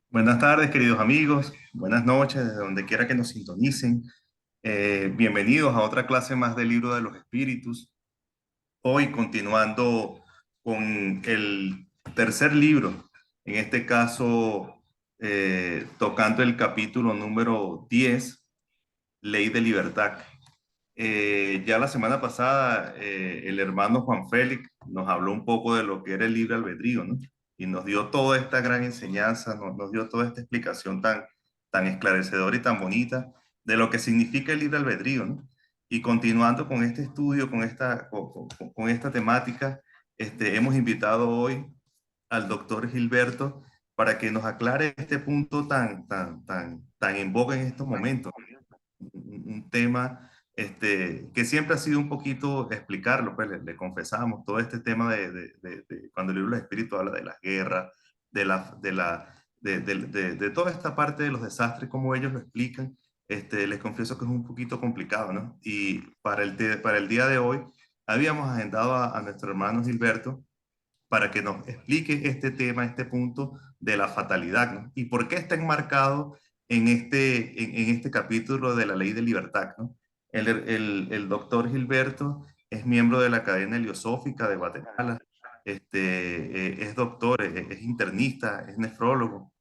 Buenas tardes, queridos amigos. Buenas noches, desde donde quiera que nos sintonicen. Bienvenidos a otra clase más del Libro de los Espíritus. Hoy continuando con el tercer libro, en este caso tocando el capítulo número 10, Ley de Libertad. Ya la semana pasada el hermano Juan Félix nos habló un poco de lo que era el libre albedrío, ¿no? Y nos dio toda esta gran enseñanza, nos dio toda esta explicación tan esclarecedora y tan bonita de lo que significa el libre albedrío, ¿no? Y continuando con este estudio, con esta temática, hemos invitado hoy al doctor Gilberto para que nos aclare este punto tan en boga en estos momentos, un tema que siempre ha sido un poquito explicarlo, pues le confesamos todo este tema de cuando el libro del Espíritu habla de las guerras, de toda esta parte de los desastres, como ellos lo explican. Les confieso que es un poquito complicado, ¿no? Y para el día de hoy habíamos agendado a nuestro hermano Gilberto para que nos explique este tema, este punto de la fatalidad, ¿no? Y por qué está enmarcado en este capítulo de la ley de libertad, ¿no? El doctor Gilberto es miembro de la Academia Heliosófica de Guatemala, es doctor, es internista, es nefrólogo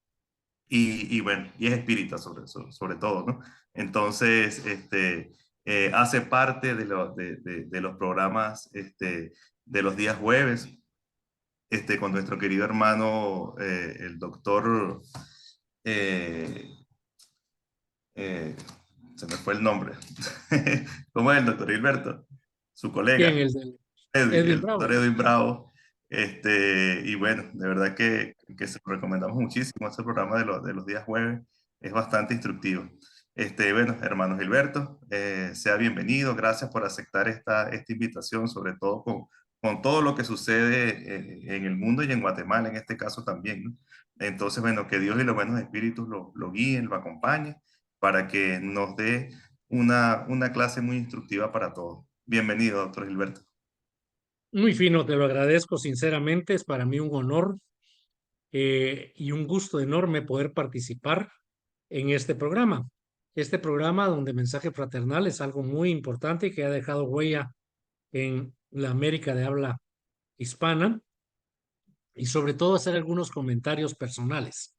y bueno, y es espírita sobre todo, ¿no? Entonces, hace parte de los programas de los días jueves con nuestro querido hermano, el doctor, eh, eh, se me fue el nombre. ¿Cómo es el doctor Hilberto? Su Bien, colega, el de El Edwin doctor Bravo. Edwin Bravo. Y bueno, de verdad que se lo recomendamos muchísimo ese programa de los días jueves. Es bastante instructivo. Bueno, hermano Gilberto, sea bienvenido. Gracias por aceptar esta invitación, sobre todo con todo lo que sucede en el mundo y en Guatemala, en este caso también, ¿no? Entonces, bueno, que Dios y los buenos espíritus lo guíen, lo acompañen, para que nos dé una clase muy instructiva para todos. Bienvenido, doctor Gilberto. Muy fino, te lo agradezco sinceramente. Es para mí un honor y un gusto enorme poder participar en este programa. Este programa donde mensaje fraternal es algo muy importante y que ha dejado huella en la América de habla hispana y sobre todo hacer algunos comentarios personales.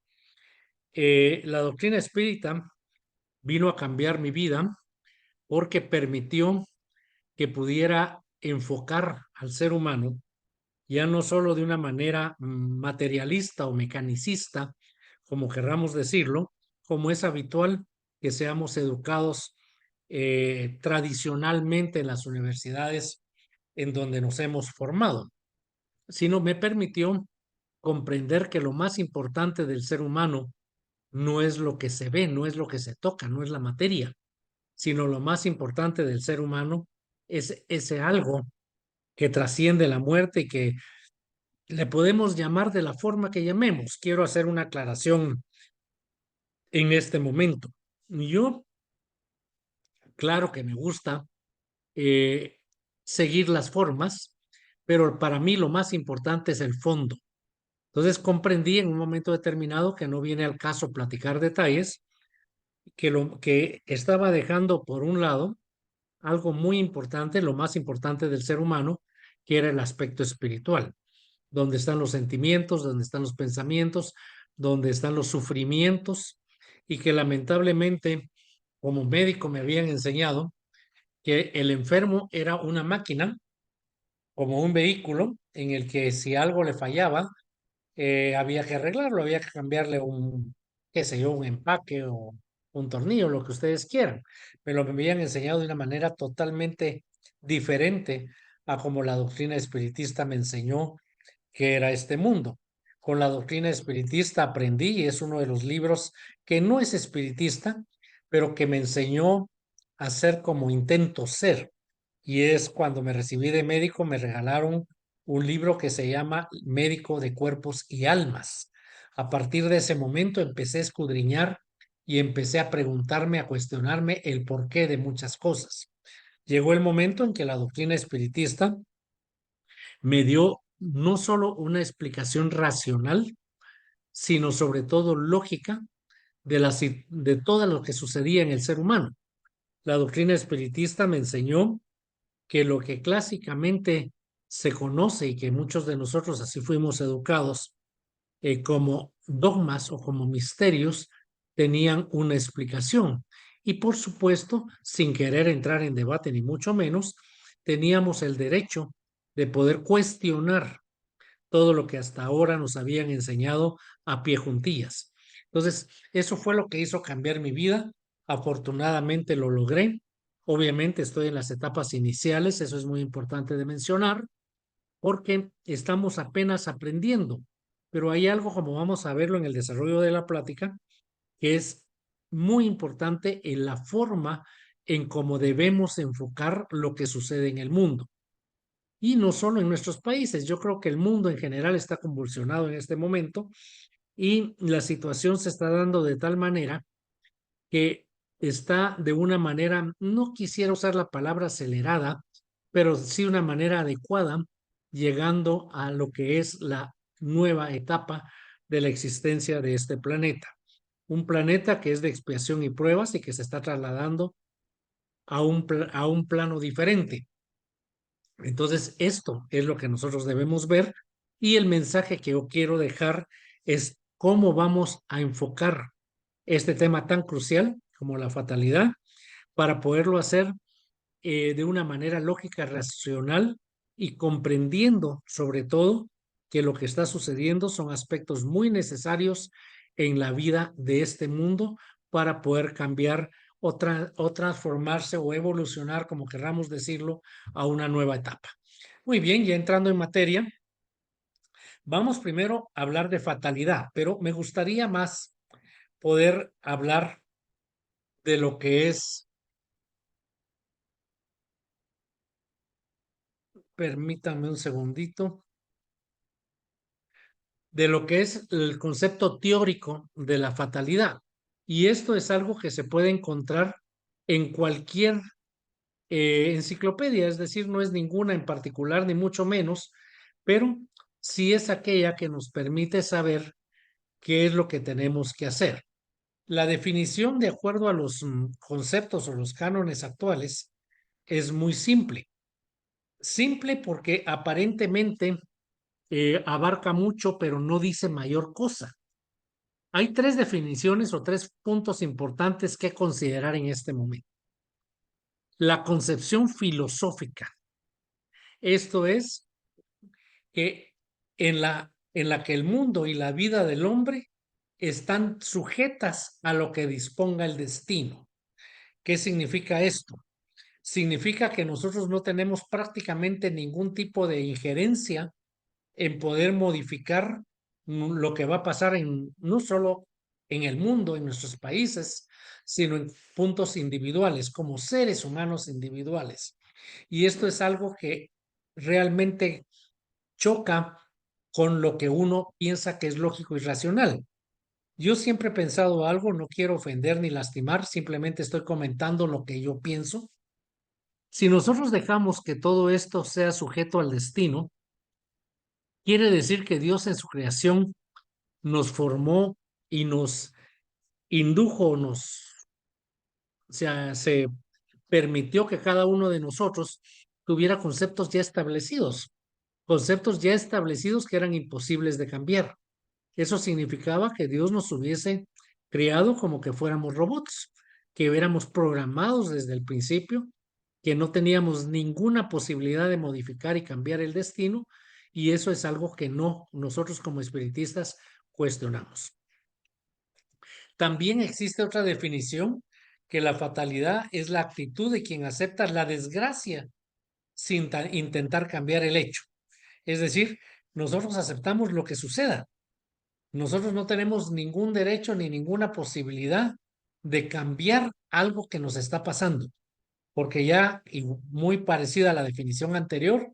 La doctrina espírita vino a cambiar mi vida porque permitió que pudiera enfocar al ser humano ya no solo de una manera materialista o mecanicista, como querramos decirlo, como es habitual que seamos educados tradicionalmente en las universidades en donde nos hemos formado, sino me permitió comprender que lo más importante del ser humano no es lo que se ve, no es lo que se toca, no es la materia, sino lo más importante del ser humano es ese algo que trasciende la muerte y que le podemos llamar de la forma que llamemos. Quiero hacer una aclaración en este momento. Yo, claro que me gusta eh, seguir las formas, pero para mí lo más importante es el fondo. Entonces comprendí en un momento determinado que no viene al caso platicar detalles, que lo que estaba dejando por un lado algo muy importante, lo más importante del ser humano, que era el aspecto espiritual, donde están los sentimientos, donde están los pensamientos, donde están los sufrimientos, y que lamentablemente, como médico, me habían enseñado que el enfermo era una máquina, como un vehículo, en el que si algo le fallaba, había que arreglarlo, había que cambiarle un, qué sé yo, un empaque o un tornillo, lo que ustedes quieran. Me lo habían enseñado de una manera totalmente diferente a como la doctrina espiritista me enseñó que era este mundo. Con la doctrina espiritista aprendí, y es uno de los libros que no es espiritista, pero que me enseñó a ser como intento ser. Y es cuando me recibí de médico, me regalaron un libro que se llama Médico de Cuerpos y Almas. A partir de ese momento empecé a escudriñar y empecé a preguntarme, a cuestionarme el porqué de muchas cosas. Llegó el momento en que la doctrina espiritista me dio no solo una explicación racional, sino sobre todo lógica de todo lo que sucedía en el ser humano. La doctrina espiritista me enseñó que lo que clásicamente se conoce y que muchos de nosotros así fuimos educados como dogmas o como misterios, tenían una explicación. Y por supuesto, sin querer entrar en debate ni mucho menos, teníamos el derecho de poder cuestionar todo lo que hasta ahora nos habían enseñado a pie juntillas. Entonces, eso fue lo que hizo cambiar mi vida. Afortunadamente lo logré. Obviamente estoy en las etapas iniciales, eso es muy importante de mencionar, porque estamos apenas aprendiendo. Pero hay algo, como vamos a verlo en el desarrollo de la plática, que es muy importante en la forma en cómo debemos enfocar lo que sucede en el mundo. Y no solo en nuestros países, yo creo que el mundo en general está convulsionado en este momento y la situación se está dando de tal manera que está de una manera, no quisiera usar la palabra acelerada, pero sí una manera adecuada, llegando a lo que es la nueva etapa de la existencia de este planeta. Un planeta que es de expiación y pruebas y que se está trasladando a un plano diferente. Entonces, esto es lo que nosotros debemos ver y el mensaje que yo quiero dejar es cómo vamos a enfocar este tema tan crucial como la fatalidad para poderlo hacer de una manera lógica, racional y comprendiendo sobre todo que lo que está sucediendo son aspectos muy necesarios en la vida de este mundo para poder cambiar o transformarse o evolucionar, como querramos decirlo, a una nueva etapa. Muy bien, ya entrando en materia, vamos primero a hablar de fatalidad, pero me gustaría más poder hablar de lo que es, permítanme un segundito, de lo que es el concepto teórico de la fatalidad. Y esto es algo que se puede encontrar en cualquier enciclopedia, es decir, no es ninguna en particular, ni mucho menos, pero sí es aquella que nos permite saber qué es lo que tenemos que hacer. La definición, de acuerdo a los conceptos o los cánones actuales, es muy simple. Simple porque aparentemente abarca mucho, pero no dice mayor cosa. Hay tres definiciones o tres puntos importantes que considerar en este momento. La concepción filosófica. Esto es que en la que el mundo y la vida del hombre están sujetas a lo que disponga el destino. ¿Qué significa esto? Significa que nosotros no tenemos prácticamente ningún tipo de injerencia en poder modificar lo que va a pasar no solo en el mundo, en nuestros países, sino en puntos individuales, como seres humanos individuales. Y esto es algo que realmente choca con lo que uno piensa que es lógico y racional. Yo siempre he pensado algo, no quiero ofender ni lastimar, simplemente estoy comentando lo que yo pienso. Si nosotros dejamos que todo esto sea sujeto al destino, quiere decir que Dios en su creación nos formó y nos indujo, o sea, se permitió que cada uno de nosotros tuviera conceptos ya establecidos que eran imposibles de cambiar. Eso significaba que Dios nos hubiese creado como que fuéramos robots, que éramos programados desde el principio, que no teníamos ninguna posibilidad de modificar y cambiar el destino, y eso es algo que no nosotros como espiritistas cuestionamos. También existe otra definición, que la fatalidad es la actitud de quien acepta la desgracia sin intentar cambiar el hecho. Es decir, nosotros aceptamos lo que suceda. Nosotros no tenemos ningún derecho ni ninguna posibilidad de cambiar algo que nos está pasando, porque ya, y muy parecida a la definición anterior,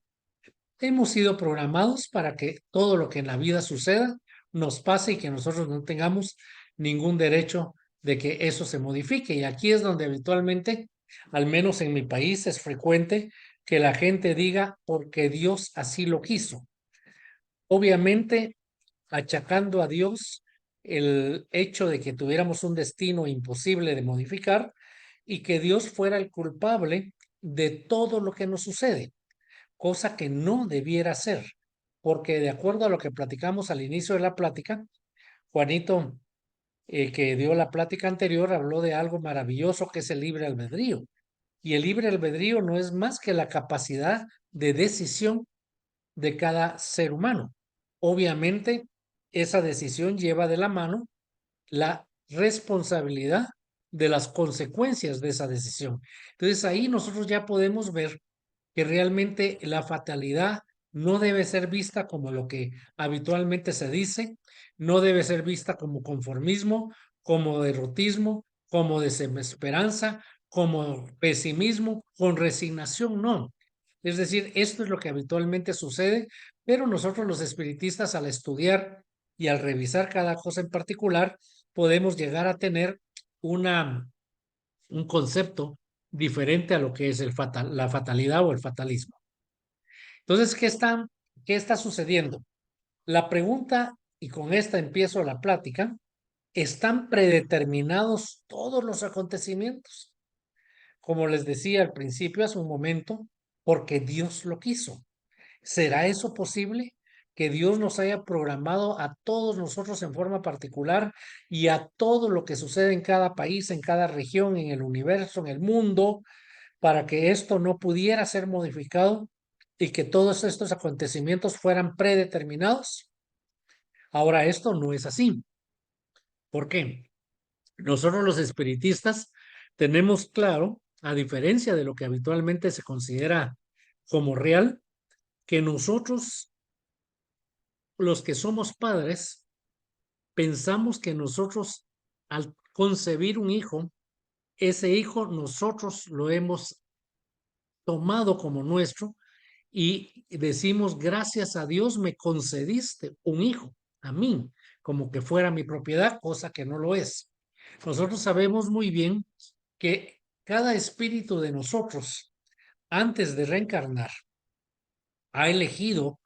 hemos sido programados para que todo lo que en la vida suceda nos pase y que nosotros no tengamos ningún derecho de que eso se modifique. Y aquí es donde habitualmente, al menos en mi país, es frecuente que la gente diga porque Dios así lo quiso. Obviamente, achacando a Dios el hecho de que tuviéramos un destino imposible de modificar y que Dios fuera el culpable de todo lo que nos sucede, cosa que no debiera ser, porque de acuerdo a lo que platicamos al inicio de la plática, Juanito, que dio la plática anterior, habló de algo maravilloso que es el libre albedrío. Y el libre albedrío no es más que la capacidad de decisión de cada ser humano. Obviamente, esa decisión lleva de la mano la responsabilidad de las consecuencias de esa decisión. Entonces ahí nosotros ya podemos ver que realmente la fatalidad no debe ser vista como lo que habitualmente se dice, no debe ser vista como conformismo, como derrotismo, como desesperanza, como pesimismo, con resignación, no. Es decir, esto es lo que habitualmente sucede, pero nosotros los espiritistas al estudiar y al revisar cada cosa en particular, podemos llegar a tener una, un concepto diferente a lo que es la fatalidad o el fatalismo. Entonces, qué está sucediendo? La pregunta, y con esta empiezo la plática, ¿están predeterminados todos los acontecimientos? Como les decía al principio, hace un momento, porque Dios lo quiso. ¿Será eso posible? Que Dios nos haya programado a todos nosotros en forma particular y a todo lo que sucede en cada país, en cada región, en el universo, en el mundo, para que esto no pudiera ser modificado y que todos estos acontecimientos fueran predeterminados. Ahora, esto no es así. ¿Por qué? Nosotros los espiritistas tenemos claro, a diferencia de lo que habitualmente se considera como real, que nosotros, los que somos padres, pensamos que nosotros, al concebir un hijo, ese hijo nosotros lo hemos tomado como nuestro y decimos, gracias a Dios me concediste un hijo a mí, como que fuera mi propiedad, cosa que no lo es. Nosotros sabemos muy bien que cada espíritu de nosotros, antes de reencarnar, ha elegido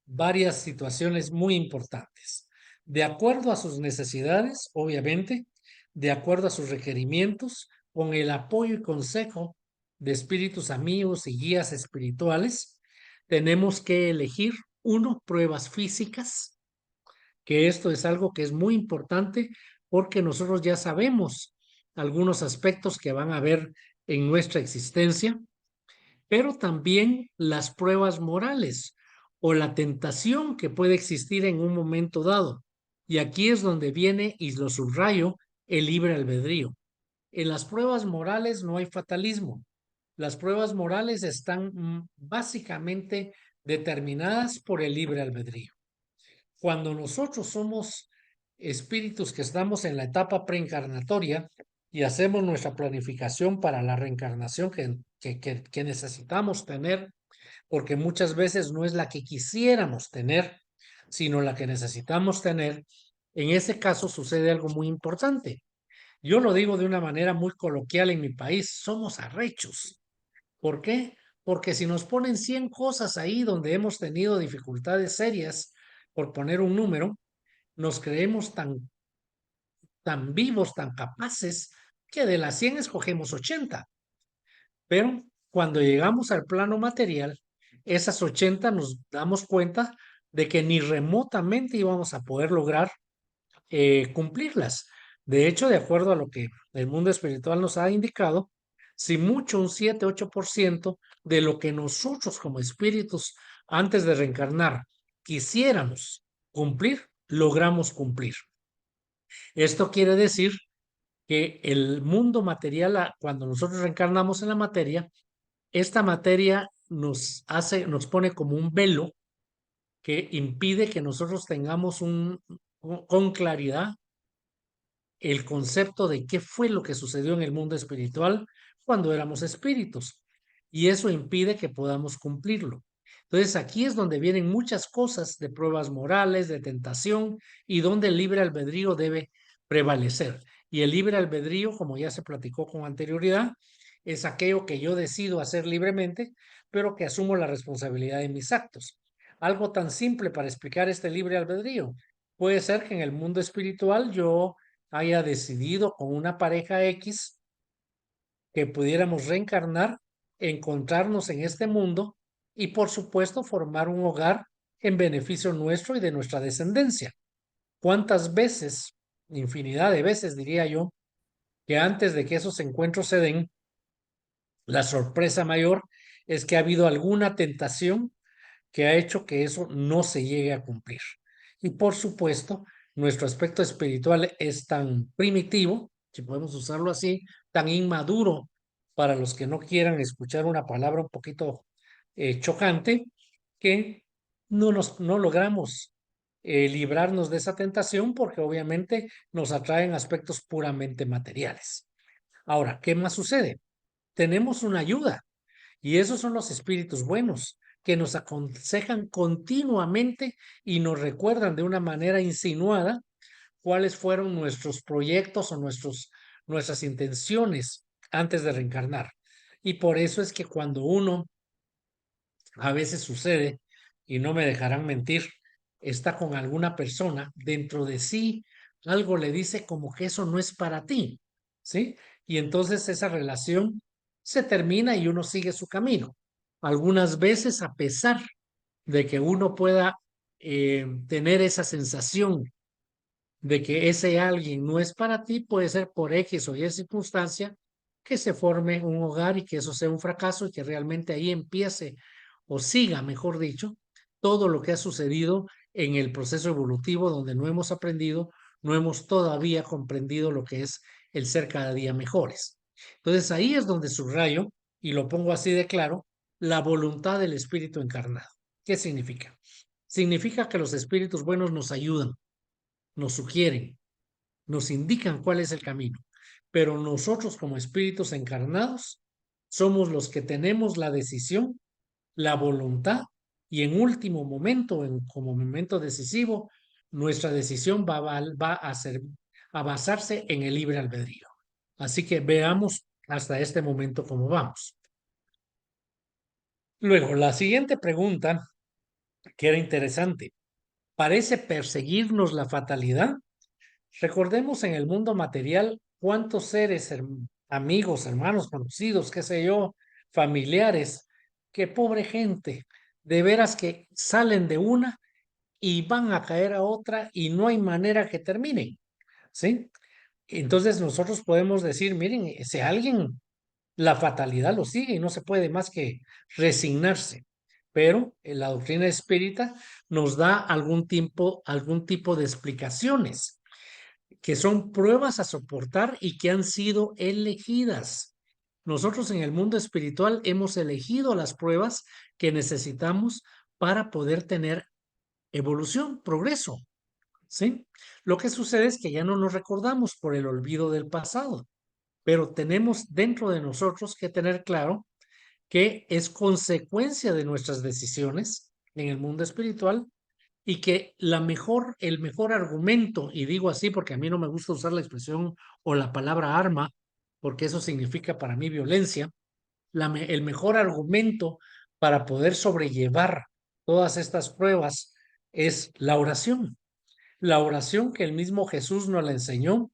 varias situaciones muy importantes, de acuerdo a sus necesidades, obviamente, de acuerdo a sus requerimientos, con el apoyo y consejo de espíritus amigos y guías espirituales, tenemos que elegir, uno, pruebas físicas, que esto es algo que es muy importante porque nosotros ya sabemos algunos aspectos que van a haber en nuestra existencia, pero también las pruebas morales o la tentación que puede existir en un momento dado. Y aquí es donde viene, y lo subrayo, el libre albedrío. En las pruebas morales no hay fatalismo. Las pruebas morales están básicamente determinadas por el libre albedrío. Cuando nosotros somos espíritus que estamos en la etapa preencarnatoria y hacemos nuestra planificación para la reencarnación que necesitamos tener, porque muchas veces no es la que quisiéramos tener, sino la que necesitamos tener, en ese caso sucede algo muy importante. Yo lo digo de una manera muy coloquial en mi país, somos arrechos. ¿Por qué? Porque si nos ponen 100 cosas ahí donde hemos tenido dificultades serias, por poner un número, nos creemos tan vivos, tan capaces, que de las 100 escogemos 80. Pero cuando llegamos al plano material, esas 80 nos damos cuenta de que ni remotamente íbamos a poder lograr cumplirlas. De hecho, de acuerdo a lo que el mundo espiritual nos ha indicado, si mucho un 7-8% de lo que nosotros como espíritus antes de reencarnar quisiéramos cumplir, logramos cumplir. Esto quiere decir que el mundo material, cuando nosotros reencarnamos en la materia, esta materia nos pone como un velo que impide que nosotros tengamos con claridad el concepto de qué fue lo que sucedió en el mundo espiritual cuando éramos espíritus. Y eso impide que podamos cumplirlo. Entonces aquí es donde vienen muchas cosas de pruebas morales, de tentación y donde el libre albedrío debe prevalecer. Y el libre albedrío, como ya se platicó con anterioridad, es aquello que yo decido hacer libremente, pero que asumo la responsabilidad de mis actos. Algo tan simple para explicar este libre albedrío. Puede ser que en el mundo espiritual yo haya decidido con una pareja X que pudiéramos reencarnar, encontrarnos en este mundo y por supuesto formar un hogar en beneficio nuestro y de nuestra descendencia. ¿Cuántas veces, infinidad de veces diría yo, que antes de que esos encuentros se den, la sorpresa mayor es que ha habido alguna tentación que ha hecho que eso no se llegue a cumplir? Y por supuesto, nuestro aspecto espiritual es tan primitivo, si podemos usarlo así, tan inmaduro para los que no quieran escuchar una palabra un poquito chocante, que no logramos librarnos de esa tentación porque obviamente nos atraen aspectos puramente materiales. Ahora, ¿qué más sucede? Tenemos una ayuda y esos son los espíritus buenos que nos aconsejan continuamente y nos recuerdan de una manera insinuada cuáles fueron nuestros proyectos o nuestras intenciones antes de reencarnar. Y por eso es que cuando uno, a veces sucede, y no me dejarán mentir, está con alguna persona, dentro de sí algo le dice como que eso no es para ti, ¿sí? Y entonces esa relación se termina y uno sigue su camino. Algunas veces, a pesar de que uno pueda tener esa sensación de que ese alguien no es para ti, puede ser por X o Y circunstancia que se forme un hogar y que eso sea un fracaso y que realmente ahí empiece o siga, mejor dicho, todo lo que ha sucedido en el proceso evolutivo donde no hemos aprendido, no hemos todavía comprendido lo que es el ser cada día mejores. Entonces ahí es donde subrayo, y lo pongo así de claro, la voluntad del espíritu encarnado. ¿Qué significa? Significa que los espíritus buenos nos ayudan, nos sugieren, nos indican cuál es el camino. Pero nosotros como espíritus encarnados somos los que tenemos la decisión, la voluntad y en último momento, como momento decisivo, nuestra decisión va a basarse en el libre albedrío. Así que veamos hasta este momento cómo vamos. Luego, la siguiente pregunta, que era interesante, ¿parece perseguirnos la fatalidad? Recordemos en el mundo material cuántos seres, amigos, hermanos, conocidos, qué sé yo, familiares, qué pobre gente, de veras que salen de una y van a caer a otra y no hay manera que terminen, ¿sí? Entonces nosotros podemos decir, miren, si alguien la fatalidad lo sigue y no se puede más que resignarse. Pero en la doctrina espírita nos da algún tipo de explicaciones que son pruebas a soportar y que han sido elegidas. Nosotros en el mundo espiritual hemos elegido las pruebas que necesitamos para poder tener evolución, progreso, ¿sí? Lo que sucede es que ya no nos recordamos por el olvido del pasado, pero tenemos dentro de nosotros que tener claro que es consecuencia de nuestras decisiones en el mundo espiritual y que el mejor argumento, y digo así porque a mí no me gusta usar la expresión o la palabra arma, porque eso significa para mí violencia, el mejor argumento para poder sobrellevar todas estas pruebas es la oración. La oración que el mismo Jesús nos la enseñó,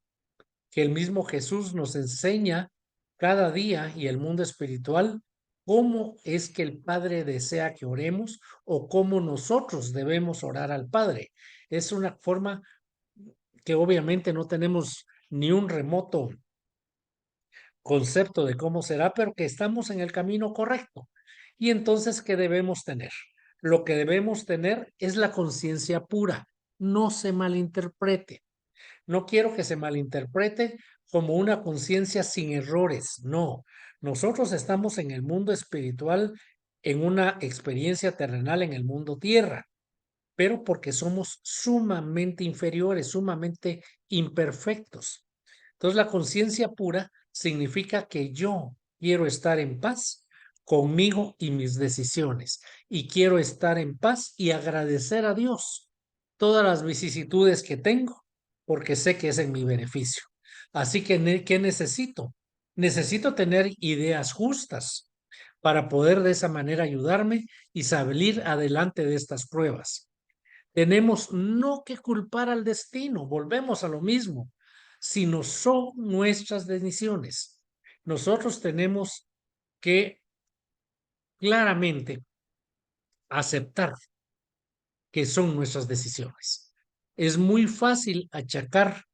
que el mismo Jesús nos enseña cada día y el mundo espiritual, cómo es que el Padre desea que oremos o cómo nosotros debemos orar al Padre. Es una forma que obviamente no tenemos ni un remoto concepto de cómo será, pero que estamos en el camino correcto. Y entonces, ¿qué debemos tener? Lo que debemos tener es la conciencia pura. No se malinterprete. No quiero que se malinterprete como una conciencia sin errores. No, nosotros estamos en el mundo espiritual, en una experiencia terrenal en el mundo tierra, pero porque somos sumamente inferiores, sumamente imperfectos. Entonces, la conciencia pura significa que yo quiero estar en paz conmigo y mis decisiones, y quiero estar en paz y agradecer a Dios todas las vicisitudes que tengo, porque sé que es en mi beneficio. Así que, ¿qué necesito? Necesito tener ideas justas para poder de esa manera ayudarme y salir adelante de estas pruebas. Tenemos no que culpar al destino, volvemos a lo mismo, sino son nuestras decisiones. Nosotros tenemos que claramente aceptar que son nuestras decisiones. Es muy fácil achacar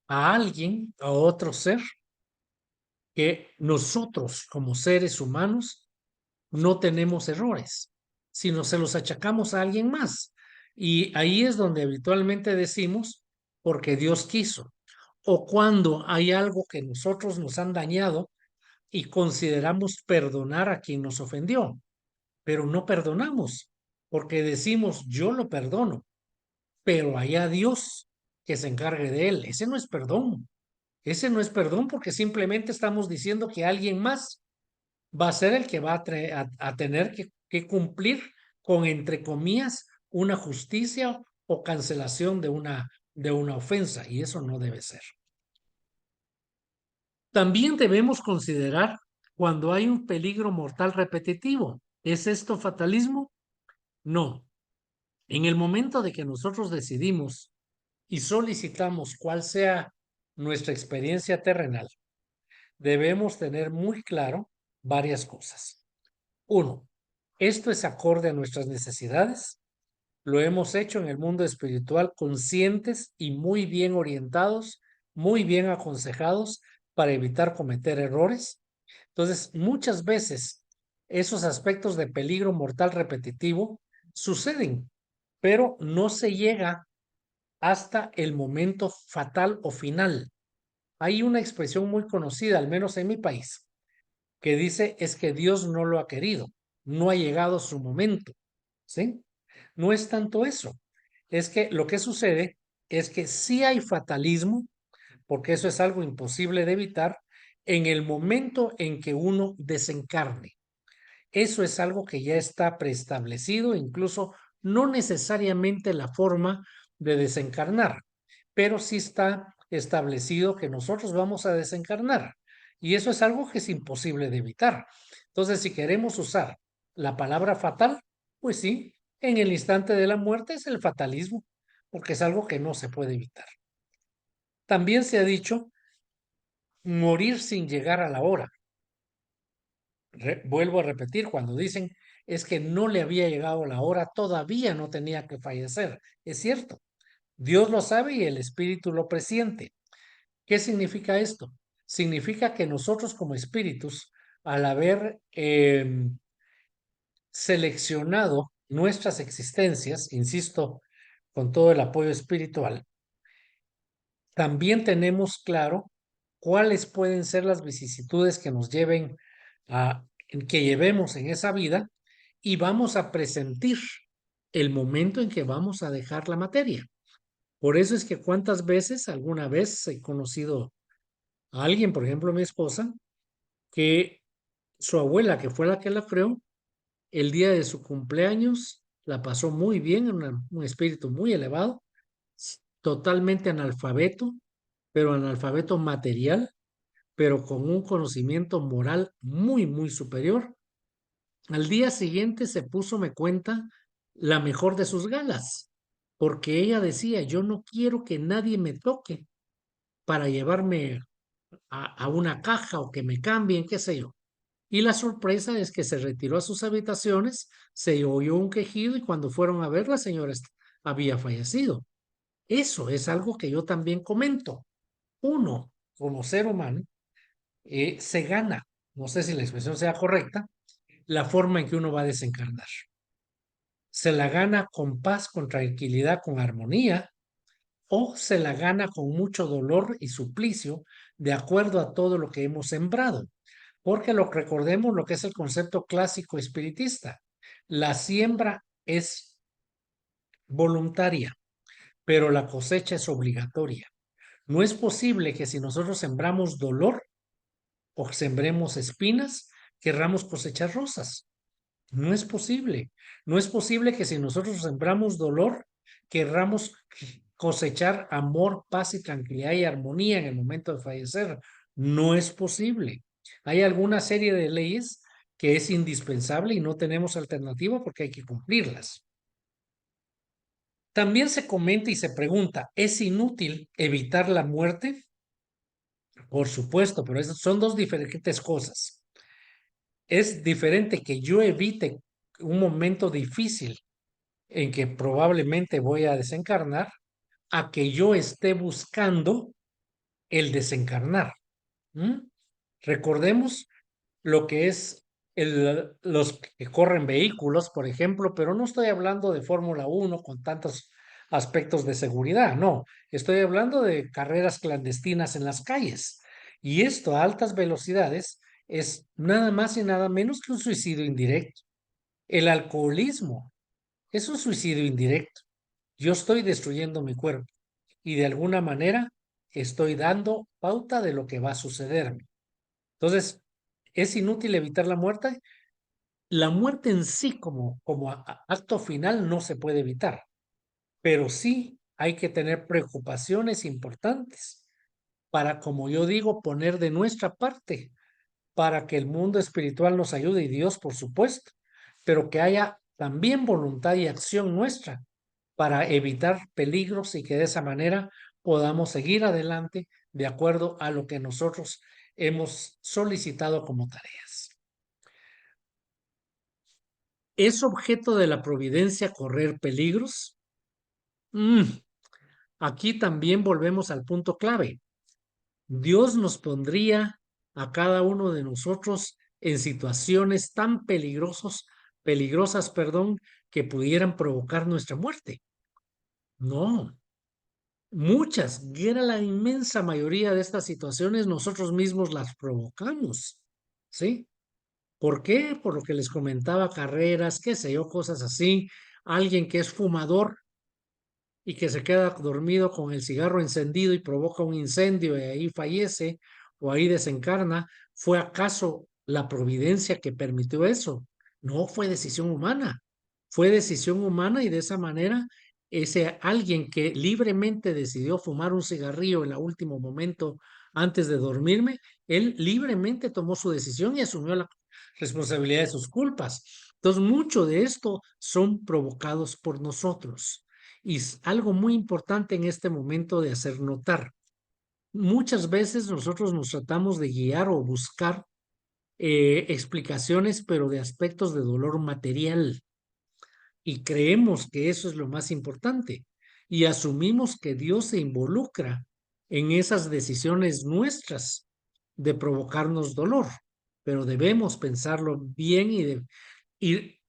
a alguien, a otro ser, que nosotros como seres humanos no tenemos errores, sino se los achacamos a alguien más. Y ahí es donde habitualmente decimos, porque Dios quiso, o cuando hay algo que nosotros nos han dañado y consideramos perdonar a quien nos ofendió, pero no perdonamos, porque decimos, yo lo perdono, pero allá Dios que se encargue de él. Ese no es perdón. Ese no es perdón porque simplemente estamos diciendo que alguien más va a ser el que va a tener que cumplir con, entre comillas, una justicia o cancelación de una ofensa, y eso no debe ser. También debemos considerar cuando hay un peligro mortal repetitivo. ¿Es esto fatalismo? No. En el momento de que nosotros decidimos y solicitamos cuál sea nuestra experiencia terrenal, debemos tener muy claro varias cosas. Uno, esto es acorde a nuestras necesidades. Lo hemos hecho en el mundo espiritual conscientes y muy bien orientados, muy bien aconsejados para evitar cometer errores. Entonces, muchas veces esos aspectos de peligro mortal repetitivo suceden, pero no se llega hasta el momento fatal o final. Hay una expresión muy conocida, al menos en mi país, que dice es que Dios no lo ha querido, no ha llegado su momento, ¿sí? No es tanto eso, es que lo que sucede es que sí hay fatalismo, porque eso es algo imposible de evitar, en el momento en que uno desencarne. Eso es algo que ya está preestablecido, incluso no necesariamente la forma de desencarnar, pero sí está establecido que nosotros vamos a desencarnar. Y eso es algo que es imposible de evitar. Entonces, si queremos usar la palabra fatal, pues sí, en el instante de la muerte es el fatalismo, porque es algo que no se puede evitar. También se ha dicho morir sin llegar a la hora. Vuelvo a repetir, cuando dicen es que no le había llegado la hora, todavía no tenía que fallecer. Es cierto, Dios lo sabe y el Espíritu lo presiente. ¿Qué significa esto? Significa que nosotros como espíritus, al haber seleccionado nuestras existencias, insisto, con todo el apoyo espiritual, también tenemos claro cuáles pueden ser las vicisitudes que nos lleven a que llevemos en esa vida y vamos a presentir el momento en que vamos a dejar la materia. Por eso es que cuántas veces, alguna vez he conocido a alguien, por ejemplo mi esposa, que su abuela, que fue la que la creó, el día de su cumpleaños la pasó muy bien, un espíritu muy elevado, totalmente analfabeto, pero analfabeto material, pero con un conocimiento moral muy, muy superior. Al día siguiente se puso, me cuenta, la mejor de sus galas, porque ella decía, yo no quiero que nadie me toque para llevarme a una caja o que me cambien, qué sé yo. Y la sorpresa es que se retiró a sus habitaciones, se oyó un quejido y cuando fueron a ver, la señora había fallecido. Eso es algo que yo también comento. Uno, como ser humano, se gana, no sé si la expresión sea correcta, la forma en que uno va a desencarnar. Se la gana con paz, con tranquilidad, con armonía, o se la gana con mucho dolor y suplicio, de acuerdo a todo lo que hemos sembrado. Porque lo recordemos lo que es el concepto clásico espiritista. La siembra es voluntaria, pero la cosecha es obligatoria. No es posible que si nosotros sembramos dolor o sembremos espinas, querramos cosechar rosas. No es posible. No es posible que si nosotros sembramos dolor, querramos cosechar amor, paz y tranquilidad y armonía en el momento de fallecer. No es posible. Hay alguna serie de leyes que es indispensable y no tenemos alternativa porque hay que cumplirlas. También se comenta y se pregunta, ¿es inútil evitar la muerte? Por supuesto, pero esas son dos diferentes cosas. Es diferente que yo evite un momento difícil en que probablemente voy a desencarnar, a que yo esté buscando el desencarnar. ¿Mm? Recordemos lo que es los que corren vehículos, por ejemplo, pero no estoy hablando de Fórmula 1 con tantos aspectos de seguridad, no, estoy hablando de carreras clandestinas en las calles. Y esto a altas velocidades es nada más y nada menos que un suicidio indirecto. El alcoholismo es un suicidio indirecto. Yo estoy destruyendo mi cuerpo y de alguna manera estoy dando pauta de lo que va a sucederme. Entonces, ¿es inútil evitar la muerte? La muerte en sí como acto final no se puede evitar, pero sí hay que tener preocupaciones importantes para, como yo digo, poner de nuestra parte para que el mundo espiritual nos ayude y Dios, por supuesto, pero que haya también voluntad y acción nuestra para evitar peligros y que de esa manera podamos seguir adelante de acuerdo a lo que nosotros hemos solicitado como tareas. ¿Es objeto de la providencia correr peligros? Mm, Aquí también volvemos al punto clave. Dios nos pondría a cada uno de nosotros en situaciones tan peligrosas, perdón, que pudieran provocar nuestra muerte. No, muchas, y era la inmensa mayoría de estas situaciones nosotros mismos las provocamos, ¿sí? ¿Por qué? Por lo que les comentaba, carreras, qué sé yo, cosas así. Alguien que es fumador y que se queda dormido con el cigarro encendido y provoca un incendio y ahí fallece o ahí desencarna, ¿fue acaso la providencia que permitió eso? No fue decisión humana, fue decisión humana y de esa manera ese alguien que libremente decidió fumar un cigarrillo en el último momento antes de dormirme, él libremente tomó su decisión y asumió la responsabilidad de sus culpas. Entonces, mucho de esto son provocados por nosotros. Y algo muy importante en este momento de hacer notar. Muchas veces nosotros nos tratamos de guiar o buscar explicaciones, pero de aspectos de dolor material. Y creemos que eso es lo más importante. Y asumimos que Dios se involucra en esas decisiones nuestras de provocarnos dolor. Pero debemos pensarlo bien y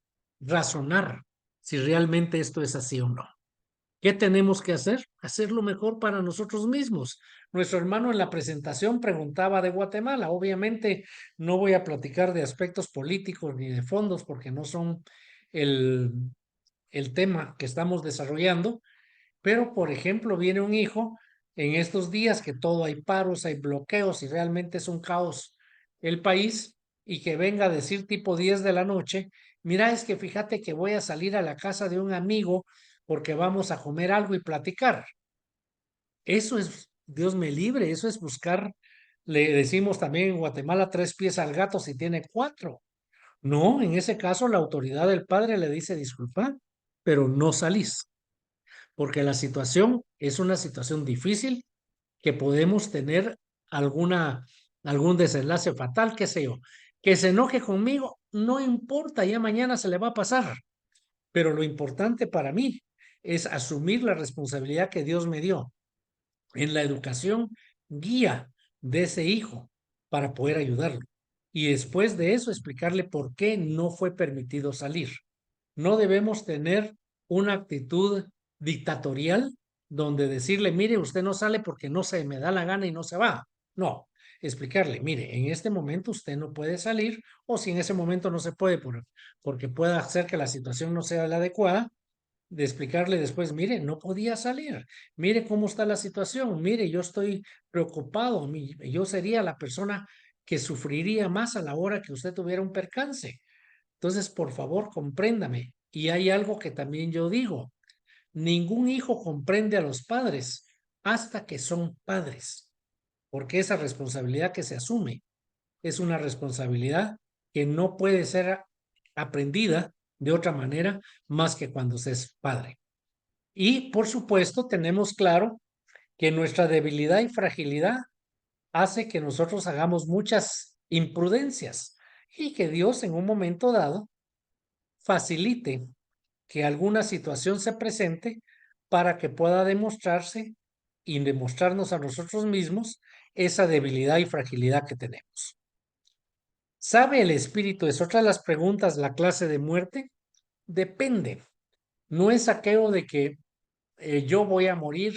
razonar si realmente esto es así o no. ¿Qué tenemos que hacer? Hacer lo mejor para nosotros mismos. Nuestro hermano en la presentación preguntaba de Guatemala. Obviamente no voy a platicar de aspectos políticos ni de fondos porque no son el, el tema que estamos desarrollando, pero por ejemplo viene un hijo en estos días que todo hay paros, hay bloqueos y realmente es un caos el país y que venga a decir tipo 10 de la noche, mira, es que fíjate que voy a salir a la casa de un amigo porque vamos a comer algo y platicar. Eso es, Dios me libre, eso es buscar, le decimos también en Guatemala, tres pies al gato si tiene cuatro. No, en ese caso la autoridad del padre le dice, disculpa, pero no salís, porque la situación es una situación difícil que podemos tener algún desenlace fatal, qué sé yo. Que se enoje conmigo, no importa, ya mañana se le va a pasar. Pero lo importante para mí es asumir la responsabilidad que Dios me dio en la educación guía de ese hijo para poder ayudarlo. Y después de eso explicarle por qué no fue permitido salir. No debemos tener una actitud dictatorial donde decirle, mire, usted no sale porque no se me da la gana y no se va. No, explicarle, mire, en este momento usted no puede salir o si en ese momento no se puede porque pueda hacer que la situación no sea la adecuada, de explicarle después, mire, no podía salir, mire cómo está la situación, mire, yo estoy preocupado, yo sería la persona que sufriría más a la hora que usted tuviera un percance. Entonces, por favor, compréndame. Y hay algo que también yo digo, ningún hijo comprende a los padres hasta que son padres, porque esa responsabilidad que se asume es una responsabilidad que no puede ser aprendida de otra manera más que cuando se es padre. Y por supuesto, tenemos claro que nuestra debilidad y fragilidad hace que nosotros hagamos muchas imprudencias y que Dios en un momento dado facilite que alguna situación se presente para que pueda demostrarse y demostrarnos a nosotros mismos esa debilidad y fragilidad que tenemos. ¿Sabe el espíritu? Es otra de las preguntas, la clase de muerte. Depende. No es aquello de que yo voy a morir,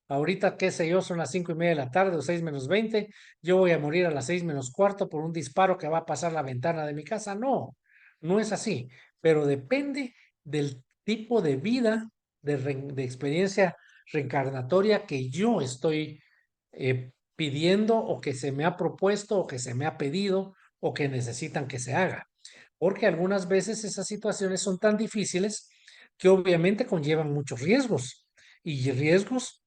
ahorita qué sé yo, son las 5:30 de la tarde o 6:20, yo voy a morir a las 6:15 por un disparo que va a pasar la ventana de mi casa. No, no es así, pero depende del tipo de vida, de experiencia reencarnatoria que yo estoy pidiendo o que se me ha propuesto o que se me ha pedido o que necesitan que se haga. Porque algunas veces esas situaciones son tan difíciles que obviamente conllevan muchos riesgos y riesgos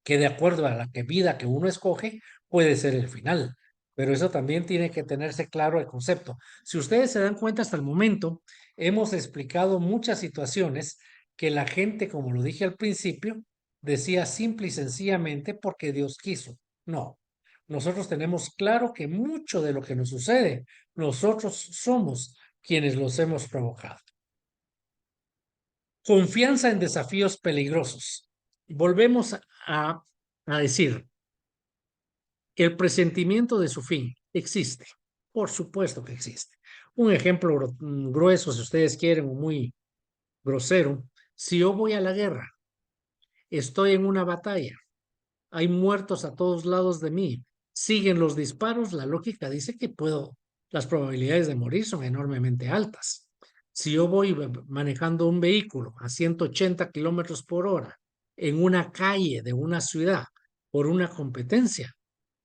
que de acuerdo a la vida que uno escoge puede ser el final. Pero eso también tiene que tenerse claro el concepto. Si ustedes se dan cuenta hasta el momento, hemos explicado muchas situaciones que la gente, como lo dije al principio, decía simple y sencillamente porque Dios quiso. No, nosotros tenemos claro que mucho de lo que nos sucede, nosotros somos quienes los hemos provocado. Confianza en desafíos peligrosos. Volvemos a decir, el presentimiento de su fin existe. Por supuesto que existe. Un ejemplo grueso, si ustedes quieren, o muy grosero. Si yo voy a la guerra, estoy en una batalla, hay muertos a todos lados de mí, siguen los disparos, la lógica dice que las probabilidades de morir son enormemente altas. Si yo voy manejando un vehículo a 180 kilómetros por hora en una calle de una ciudad por una competencia,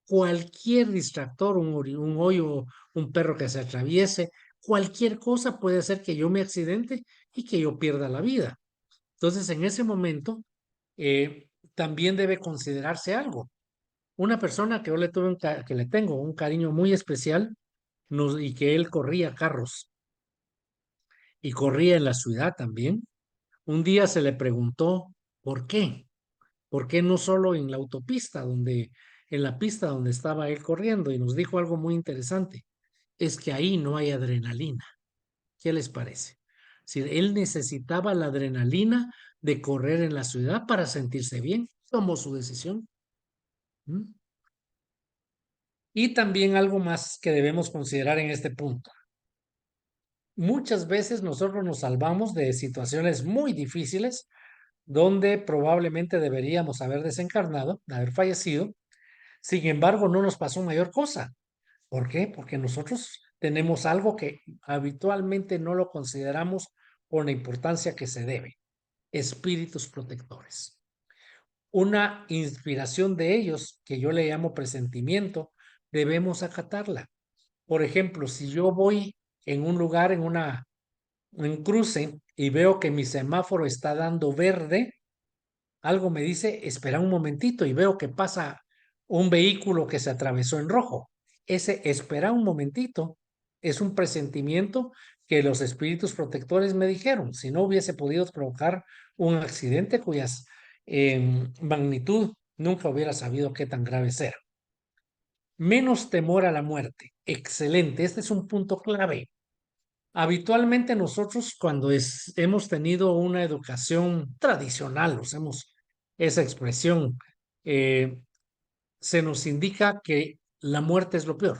cualquier distractor, un hoyo, un perro que se atraviese, cualquier cosa puede hacer que yo me accidente y que yo pierda la vida. Entonces, en ese momento, también debe considerarse algo. Una persona que yo que le tengo un cariño muy especial y que él corría carros y corría en la ciudad también, un día se le preguntó por qué. ¿Por qué no solo en la autopista, en la pista donde estaba él corriendo? Y nos dijo algo muy interesante. Es que ahí no hay adrenalina. ¿Qué les parece? Si él necesitaba la adrenalina de correr en la ciudad para sentirse bien, tomó su decisión. ¿Mm? Y también algo más que debemos considerar en este punto. Muchas veces nosotros nos salvamos de situaciones muy difíciles donde probablemente deberíamos haber desencarnado, haber fallecido. Sin embargo, no nos pasó mayor cosa. ¿Por qué? Porque nosotros tenemos algo que habitualmente no lo consideramos con la importancia que se debe. Espíritus protectores. Una inspiración de ellos, que yo le llamo presentimiento, debemos acatarla. Por ejemplo, si yo voy en un lugar, en un cruce, y veo que mi semáforo está dando verde, algo me dice, espera un momentito y veo que pasa un vehículo que se atravesó en rojo. Ese espera un momentito es un presentimiento que los espíritus protectores me dijeron. Si no hubiese podido provocar un accidente cuyas magnitud nunca hubiera sabido qué tan grave era. Menos temor a la muerte. Excelente. Este es un punto clave. Habitualmente nosotros cuando hemos tenido una educación tradicional, usemos esa expresión, eh, se nos indica que la muerte es lo peor.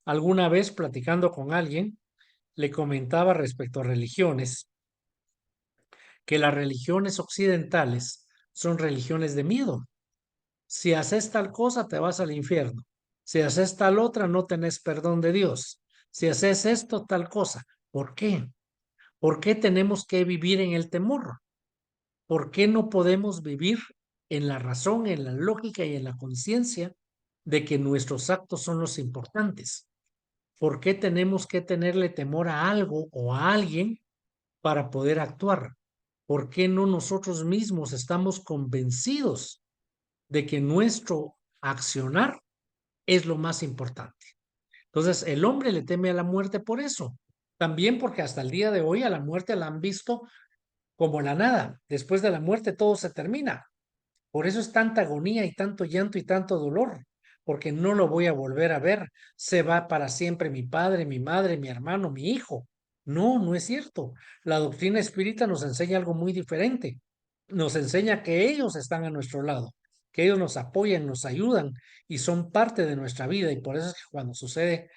Alguna vez platicando con alguien, le comentaba respecto a religiones, que las religiones occidentales son religiones de miedo. Si haces tal cosa, te vas al infierno. Si haces tal otra, no tenés perdón de Dios. Si haces esto, tal cosa. ¿Por qué? ¿Por qué tenemos que vivir en el temor? ¿Por qué no podemos vivir en la razón, en la lógica y en la conciencia de que nuestros actos son los importantes? ¿Por qué tenemos que tenerle temor a algo o a alguien para poder actuar? ¿Por qué no nosotros mismos estamos convencidos de que nuestro accionar es lo más importante? Entonces, el hombre le teme a la muerte por eso. También porque hasta el día de hoy a la muerte la han visto como la nada. Después de la muerte todo se termina. Por eso es tanta agonía y tanto llanto y tanto dolor, porque no lo voy a volver a ver. Se va para siempre mi padre, mi madre, mi hermano, mi hijo. No, no es cierto. La doctrina espírita nos enseña algo muy diferente. Nos enseña que ellos están a nuestro lado, que ellos nos apoyan, nos ayudan y son parte de nuestra vida. Y por eso es que cuando sucede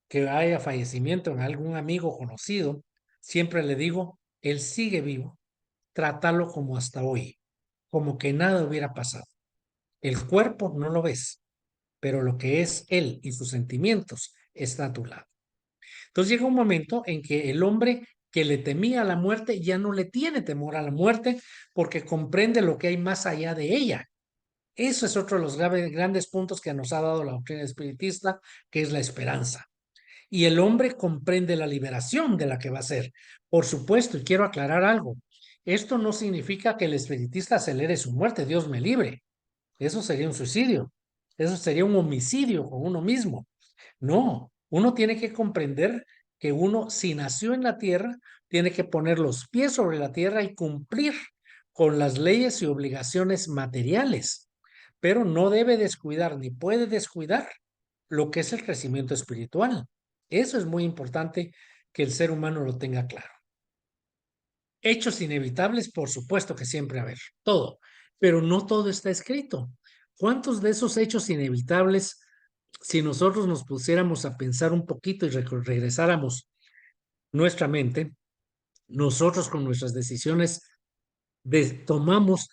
que haya fallecimiento en algún amigo conocido, siempre le digo, él sigue vivo, trátalo como hasta hoy, como que nada hubiera pasado. El cuerpo no lo ves, pero lo que es él y sus sentimientos está a tu lado. Entonces llega un momento en que el hombre que le temía a la muerte ya no le tiene temor a la muerte porque comprende lo que hay más allá de ella. Eso es otro de los grandes puntos que nos ha dado la doctrina espiritista, que es la esperanza. Y el hombre comprende la liberación de la que va a ser. Por supuesto, y quiero aclarar algo, esto no significa que el espiritista acelere su muerte, Dios me libre. Eso sería un suicidio, eso sería un homicidio con uno mismo. No, uno tiene que comprender que uno, si nació en la tierra, tiene que poner los pies sobre la tierra y cumplir con las leyes y obligaciones materiales, pero no debe descuidar ni puede descuidar lo que es el crecimiento espiritual. Eso es muy importante que el ser humano lo tenga claro. Hechos inevitables, por supuesto que siempre haber, todo, pero no todo está escrito. ¿Cuántos de esos hechos inevitables, si nosotros nos pusiéramos a pensar un poquito y regresáramos nuestra mente, nosotros con nuestras decisiones tomamos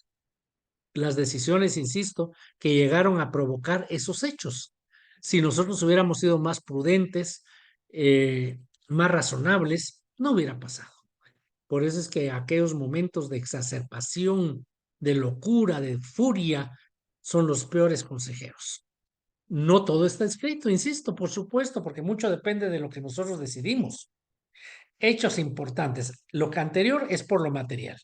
las decisiones, insisto, que llegaron a provocar esos hechos? Si nosotros hubiéramos sido más prudentes, más razonables, no hubiera pasado. Por eso es que aquellos momentos de exacerbación, de locura, de furia, son los peores consejeros. No todo está escrito, insisto, por supuesto, porque mucho depende de lo que nosotros decidimos. Hechos importantes. Lo que anterior es por lo material,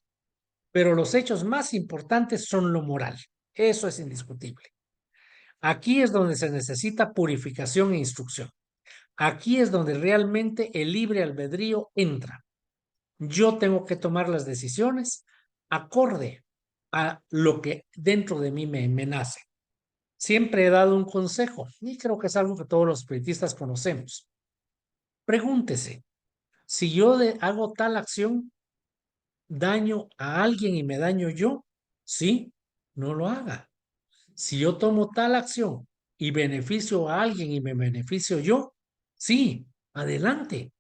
pero los hechos más importantes son lo moral. Eso es indiscutible. Aquí es donde se necesita purificación e instrucción. Aquí es donde realmente el libre albedrío entra. Yo tengo que tomar las decisiones acorde a lo que dentro de mí me nace. Siempre he dado un consejo y creo que es algo que todos los espiritistas conocemos. Pregúntese, si yo hago tal acción, daño a alguien y me daño yo, sí, no lo haga. Si yo tomo tal acción y beneficio a alguien y me beneficio yo, sí, adelante.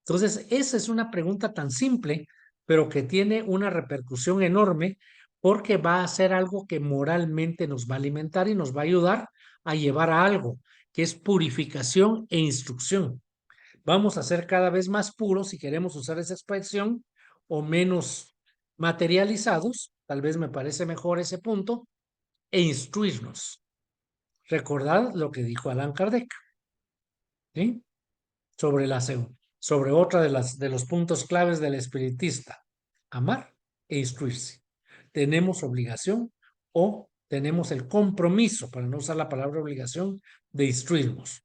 Entonces, esa es una pregunta tan simple, pero que tiene una repercusión enorme porque va a ser algo que moralmente nos va a alimentar y nos va a ayudar a llevar a algo, que es purificación e instrucción. Vamos a ser cada vez más puros, si queremos usar esa expresión, o menos materializados, tal vez me parece mejor ese punto, e instruirnos. Recordad lo que dijo Allan Kardec, ¿sí? Sobre sobre otra de los puntos claves del espiritista, amar e instruirse. Tenemos obligación o tenemos el compromiso, para no usar la palabra obligación, de instruirnos.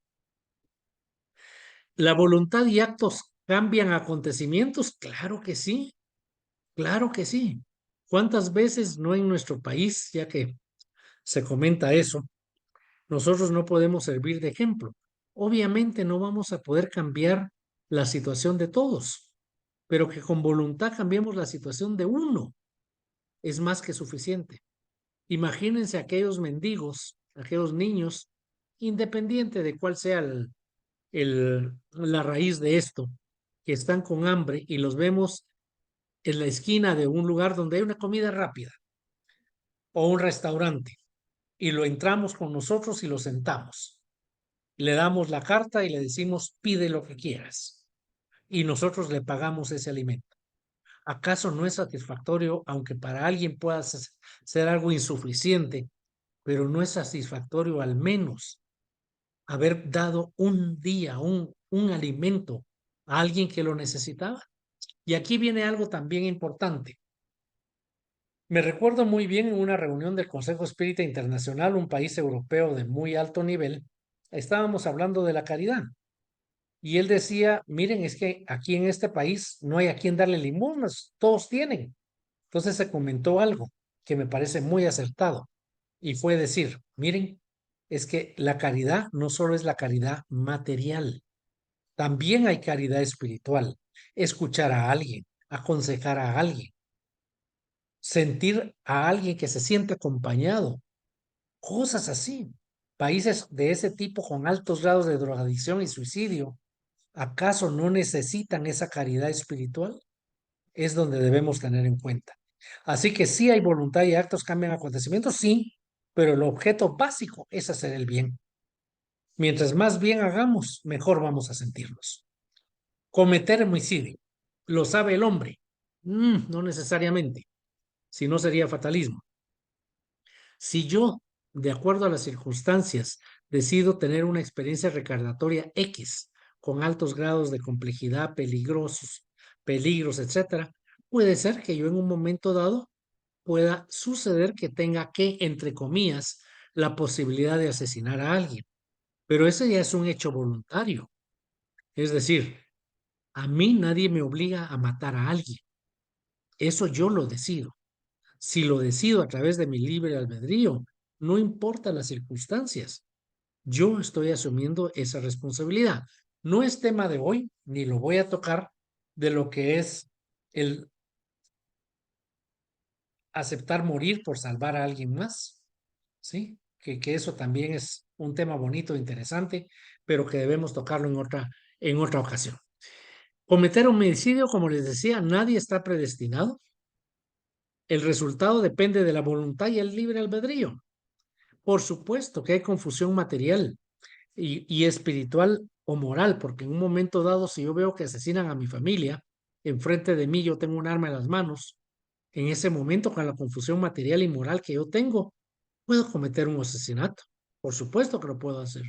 ¿La voluntad y actos cambian acontecimientos? Claro que sí, claro que sí. ¿Cuántas veces no en nuestro país, ya que se comenta eso, nosotros no podemos servir de ejemplo? Obviamente no vamos a poder cambiar la situación de todos, pero que con voluntad cambiemos la situación de uno es más que suficiente. Imagínense aquellos mendigos, aquellos niños, independiente de cuál sea la raíz de esto, que están con hambre y los vemos en la esquina de un lugar donde hay una comida rápida o un restaurante y lo entramos con nosotros y lo sentamos. Le damos la carta y le decimos pide lo que quieras y nosotros le pagamos ese alimento. ¿Acaso no es satisfactorio, aunque para alguien pueda ser algo insuficiente, pero no es satisfactorio al menos haber dado un día, un alimento a alguien que lo necesitaba? Y aquí viene algo también importante. Me recuerdo muy bien en una reunión del Consejo Espírita Internacional, un país europeo de muy alto nivel, estábamos hablando de la caridad. Y él decía, miren, es que aquí en este país no hay a quien darle limosnas, todos tienen. Entonces se comentó algo que me parece muy acertado y fue decir, miren, es que la caridad no solo es la caridad material, también hay caridad espiritual. Escuchar a alguien, aconsejar a alguien, sentir a alguien que se siente acompañado, cosas así. Países de ese tipo con altos grados de drogadicción y suicidio, ¿acaso no necesitan esa caridad espiritual? Es donde debemos tener en cuenta. Así que sí hay voluntad y actos cambian acontecimientos, sí, pero el objeto básico es hacer el bien. Mientras más bien hagamos, mejor vamos a sentirnos. Cometer homicidio, ¿lo sabe el hombre? No necesariamente, si no sería fatalismo. Si yo, de acuerdo a las circunstancias, decido tener una experiencia recordatoria X con altos grados de complejidad, peligros, etcétera, puede ser que yo en un momento dado pueda suceder que tenga que, entre comillas, la posibilidad de asesinar a alguien. Pero ese ya es un hecho voluntario. Es decir, a mí nadie me obliga a matar a alguien. Eso yo lo decido. Si lo decido a través de mi libre albedrío, no importa las circunstancias, yo estoy asumiendo esa responsabilidad. No es tema de hoy, ni lo voy a tocar de lo que es el aceptar morir por salvar a alguien más, ¿sí? Que eso también es un tema bonito, interesante, pero que debemos tocarlo en otra ocasión. Cometer homicidio, como les decía, nadie está predestinado. El resultado depende de la voluntad y el libre albedrío. Por supuesto que hay confusión material y espiritual o moral, porque en un momento dado, si yo veo que asesinan a mi familia, enfrente de mí yo tengo un arma en las manos, en ese momento con la confusión material y moral que yo tengo, puedo cometer un asesinato. Por supuesto que lo puedo hacer.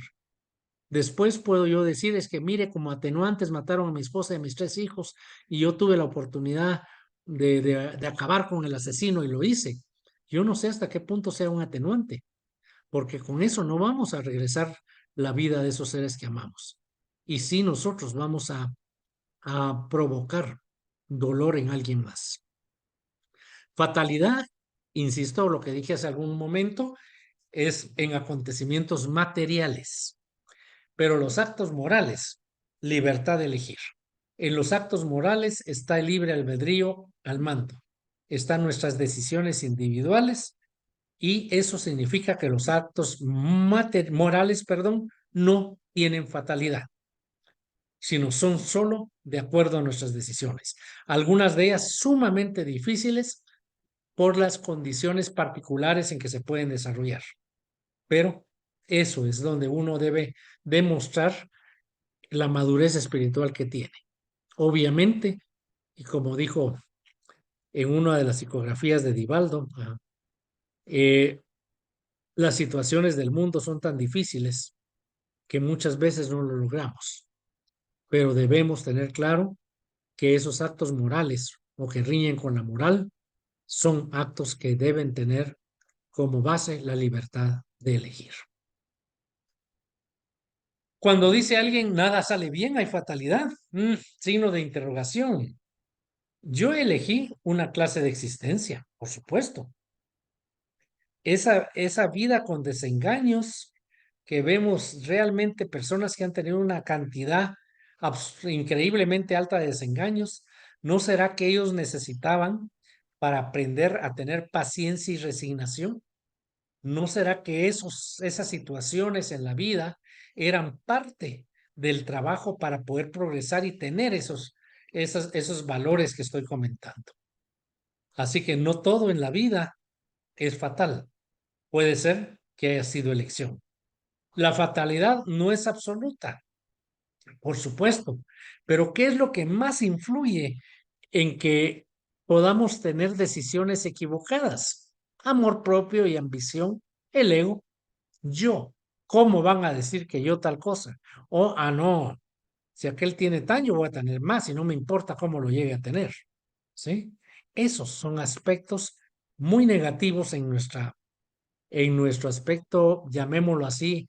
Después puedo yo decir, es que mire, como atenuantes mataron a mi esposa y a mis 3 hijos y yo tuve la oportunidad de acabar con el asesino y lo hice. Yo no sé hasta qué punto sea un atenuante, porque con eso no vamos a regresar la vida de esos seres que amamos. Y sí nosotros vamos a provocar dolor en alguien más. Fatalidad, insisto, lo que dije hace algún momento, es en acontecimientos materiales. Pero los actos morales, libertad de elegir. En los actos morales está el libre albedrío al mando. Están nuestras decisiones individuales y eso significa que los actos morales, no tienen fatalidad, sino son solo de acuerdo a nuestras decisiones. Algunas de ellas sumamente difíciles por las condiciones particulares en que se pueden desarrollar. Pero eso es donde uno debe demostrar la madurez espiritual que tiene. Obviamente, y como dijo en una de las psicografías de Divaldo, eh, las situaciones del mundo son tan difíciles que muchas veces no lo logramos, pero debemos tener claro que esos actos morales o que riñen con la moral son actos que deben tener como base la libertad de elegir. Cuando dice alguien nada sale bien, hay fatalidad, signo de interrogación. Yo elegí una clase de existencia, por supuesto. Esa vida con desengaños que vemos realmente personas que han tenido una cantidad increíblemente alta de desengaños, ¿no será que ellos necesitaban para aprender a tener paciencia y resignación? ¿No será que esas situaciones en la vida eran parte del trabajo para poder progresar y tener esos valores que estoy comentando? Así que no todo en la vida es fatal. Puede ser que haya sido elección. La fatalidad no es absoluta, por supuesto, pero ¿qué es lo que más influye en que podamos tener decisiones equivocadas? Amor propio y ambición, el ego, yo. ¿Cómo van a decir que yo tal cosa? O, no, si aquel tiene tan, yo voy a tener más y no me importa cómo lo llegue a tener. ¿Sí? Esos son aspectos muy negativos en nuestro aspecto, llamémoslo así,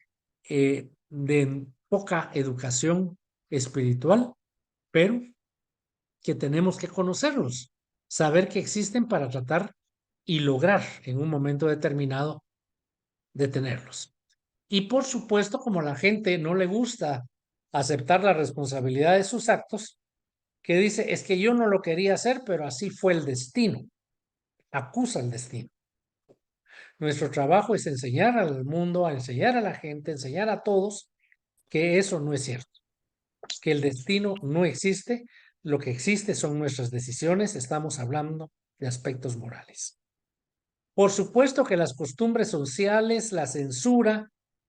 de poca educación espiritual, pero que tenemos que conocerlos. saber que existen para tratar y lograr en un momento determinado detenerlos. Y por supuesto, como a la gente no le gusta aceptar la responsabilidad de sus actos, que dice, es que yo no lo quería hacer, pero así fue el destino. Acusa el destino. Nuestro trabajo es enseñar al mundo, a enseñar a la gente, enseñar a todos que eso no es cierto, que el destino no existe, lo que existe son nuestras decisiones, estamos hablando de aspectos morales. Por supuesto que las costumbres sociales, la censura,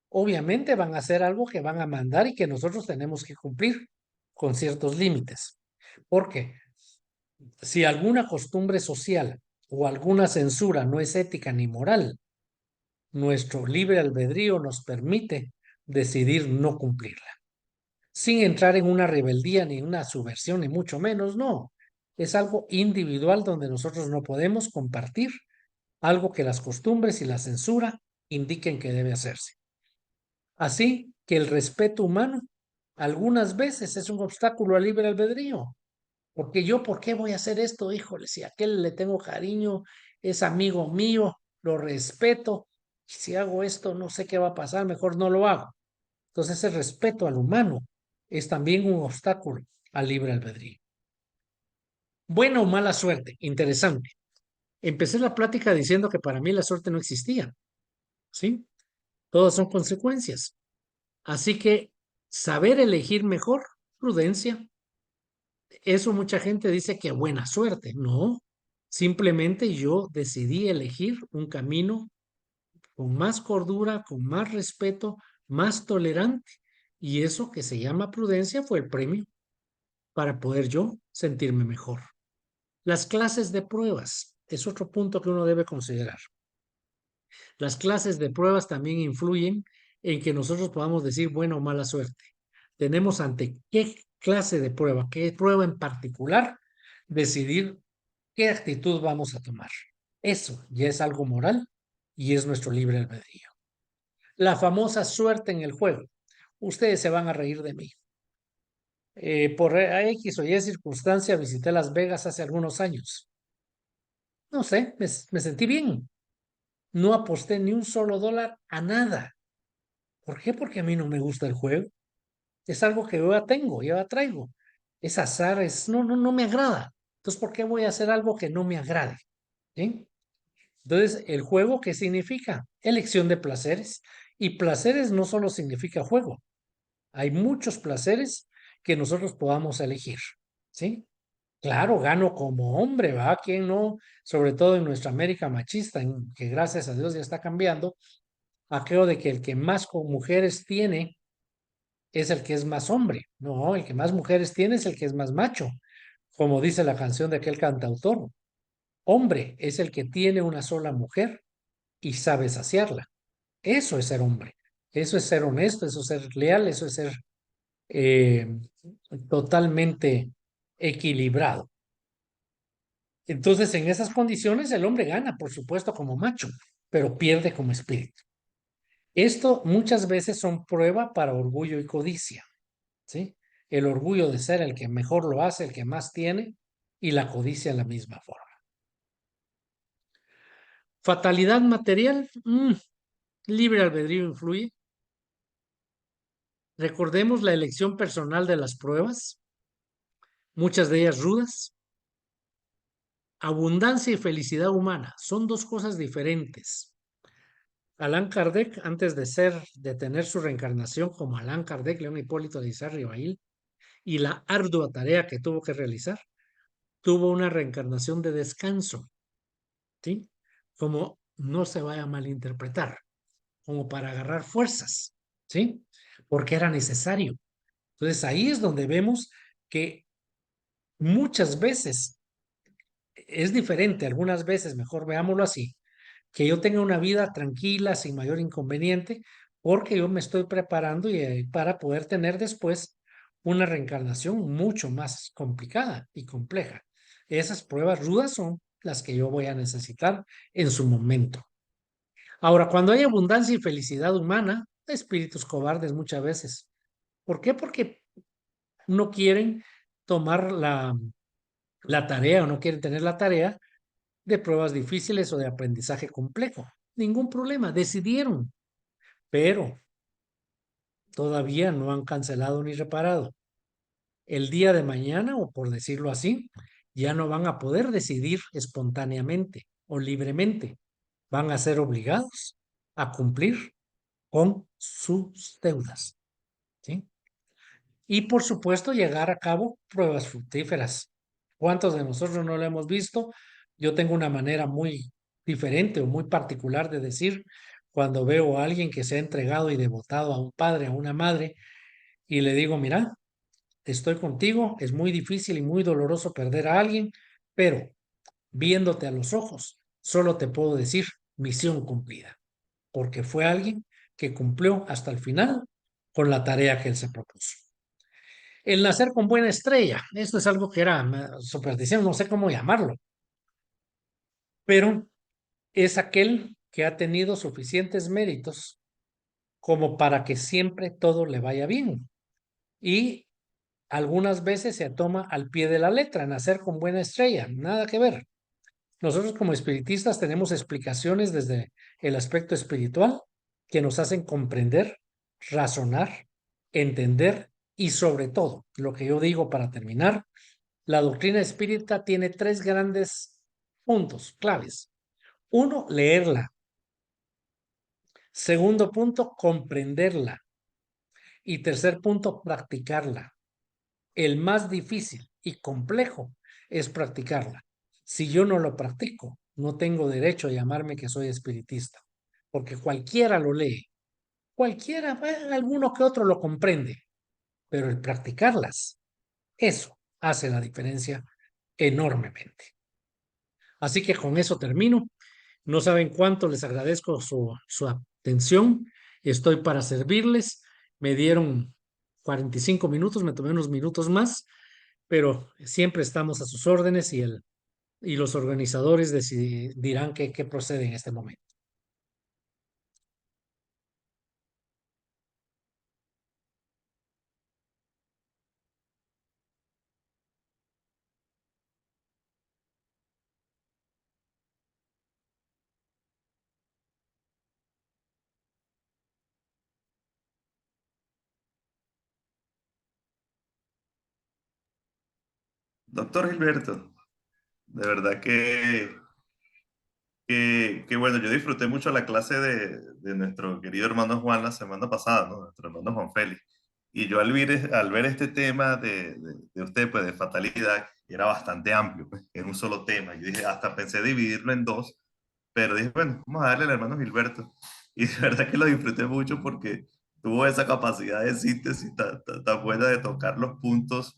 obviamente van a ser algo que van a mandar y que nosotros tenemos que cumplir con ciertos límites. Porque si alguna costumbre social o alguna censura no es ética ni moral, nuestro libre albedrío nos permite decidir no cumplirla, sin entrar en una rebeldía ni en una subversión, ni mucho menos, no. Es algo individual donde nosotros no podemos compartir algo que las costumbres y la censura indiquen que debe hacerse. Así que el respeto humano algunas veces es un obstáculo al libre albedrío. Porque yo, ¿por qué voy a hacer esto? Híjole, si a aquel le tengo cariño, es amigo mío, lo respeto. Si hago esto, no sé qué va a pasar, mejor no lo hago. Entonces, el respeto al humano es también un obstáculo al libre albedrío. Buena o mala suerte, interesante. Empecé la plática diciendo que para mí la suerte no existía, ¿sí? Todas son consecuencias. Así que saber elegir mejor, prudencia. Eso mucha gente dice que buena suerte. No, simplemente yo decidí elegir un camino con más cordura, con más respeto, más tolerante. Y eso que se llama prudencia fue el premio para poder yo sentirme mejor. Las clases de pruebas es otro punto que uno debe considerar. Las clases de pruebas también influyen en que nosotros podamos decir buena o mala suerte. Tenemos ante qué clase de prueba, qué prueba en particular, decidir qué actitud vamos a tomar. Eso ya es algo moral y es nuestro libre albedrío. La famosa suerte en el juego. Ustedes se van a reír de mí. Por X o Y circunstancia visité Las Vegas hace algunos años. No sé, me sentí bien. No aposté ni un solo dólar a nada. ¿Por qué? Porque a mí no me gusta el juego. Es algo que yo ya tengo, yo ya traigo. Es azar, no me agrada. Entonces, ¿por qué voy a hacer algo que no me agrade? ¿Sí? Entonces, ¿el juego qué significa? Elección de placeres. Y placeres no solo significa juego. Hay muchos placeres que nosotros podamos elegir. ¿Sí? Claro, gano como hombre, ¿va? ¿Quién no? Sobre todo en nuestra América machista, en que gracias a Dios ya está cambiando, aquello de que el que más con mujeres tiene es el que es más hombre. No, el que más mujeres tiene es el que es más macho, como dice la canción de aquel cantautor. Hombre es el que tiene una sola mujer y sabe saciarla. Eso es ser hombre. Eso es ser honesto, eso es ser leal, eso es ser eh, totalmente equilibrado. Entonces, en esas condiciones, el hombre gana, por supuesto, como macho, pero pierde como espíritu. Esto muchas veces son prueba para orgullo y codicia, ¿sí? El orgullo de ser el que mejor lo hace, el que más tiene, y la codicia en la misma forma. Fatalidad material, libre albedrío influye. Recordemos la elección personal de las pruebas, muchas de ellas rudas. Abundancia y felicidad humana son dos cosas diferentes. Allan Kardec, antes de tener su reencarnación como Allan Kardec, León Hipólito de Izarri Rivail, y la ardua tarea que tuvo que realizar, tuvo una reencarnación de descanso, ¿sí? Como no se vaya a malinterpretar, como para agarrar fuerzas, ¿sí? Porque era necesario. Entonces ahí es donde vemos que muchas veces es diferente, algunas veces, mejor veámoslo así, que yo tenga una vida tranquila, sin mayor inconveniente, porque yo me estoy preparando para poder tener después una reencarnación mucho más complicada y compleja. Esas pruebas rudas son las que yo voy a necesitar en su momento. Ahora, cuando hay abundancia y felicidad humana, espíritus cobardes muchas veces. ¿Por qué? Porque no quieren tomar la tarea o no quieren tener la tarea de pruebas difíciles o de aprendizaje complejo. Ningún problema, decidieron, pero todavía no han cancelado ni reparado. El día de mañana, o por decirlo así, ya no van a poder decidir espontáneamente o libremente. Van a ser obligados a cumplir con sus deudas, ¿sí? Y por supuesto, llegar a cabo pruebas fructíferas. ¿Cuántos de nosotros no lo hemos visto? Yo tengo una manera muy diferente o muy particular de decir cuando veo a alguien que se ha entregado y devotado a un padre, a una madre, y le digo, mira, estoy contigo, es muy difícil y muy doloroso perder a alguien, pero viéndote a los ojos, solo te puedo decir misión cumplida, porque fue alguien que cumplió hasta el final con la tarea que él se propuso. El nacer con buena estrella, esto es algo que era superstición, no sé cómo llamarlo, pero es aquel que ha tenido suficientes méritos como para que siempre todo le vaya bien. Y algunas veces se toma al pie de la letra, nacer con buena estrella, nada que ver. Nosotros como espiritistas tenemos explicaciones desde el aspecto espiritual que nos hacen comprender, razonar, entender y sobre todo, lo que yo digo para terminar, la doctrina espírita tiene tres grandes puntos claves. Uno, leerla. Segundo punto, comprenderla. Y tercer punto, practicarla. El más difícil y complejo es practicarla. Si yo no lo practico, no tengo derecho a llamarme que soy espiritista, porque cualquiera lo lee, cualquiera, alguno que otro lo comprende, pero el practicarlas, eso hace la diferencia enormemente. Así que con eso termino. No saben cuánto les agradezco su atención. Estoy para servirles. Me dieron 45 minutos, me tomé unos minutos más, pero siempre estamos a sus órdenes y los organizadores dirán qué procede en este momento. Doctor Gilberto, de verdad que bueno, yo disfruté mucho la clase de nuestro querido hermano Juan la semana pasada, ¿no? Nuestro hermano Juan Félix. Y yo al ver este tema de usted, pues de fatalidad, era bastante amplio, pues, era un solo tema. Yo dije, hasta pensé dividirlo en dos, pero dije, bueno, vamos a darle al hermano Gilberto. Y de verdad que lo disfruté mucho porque tuvo esa capacidad de síntesis tan buena de tocar los puntos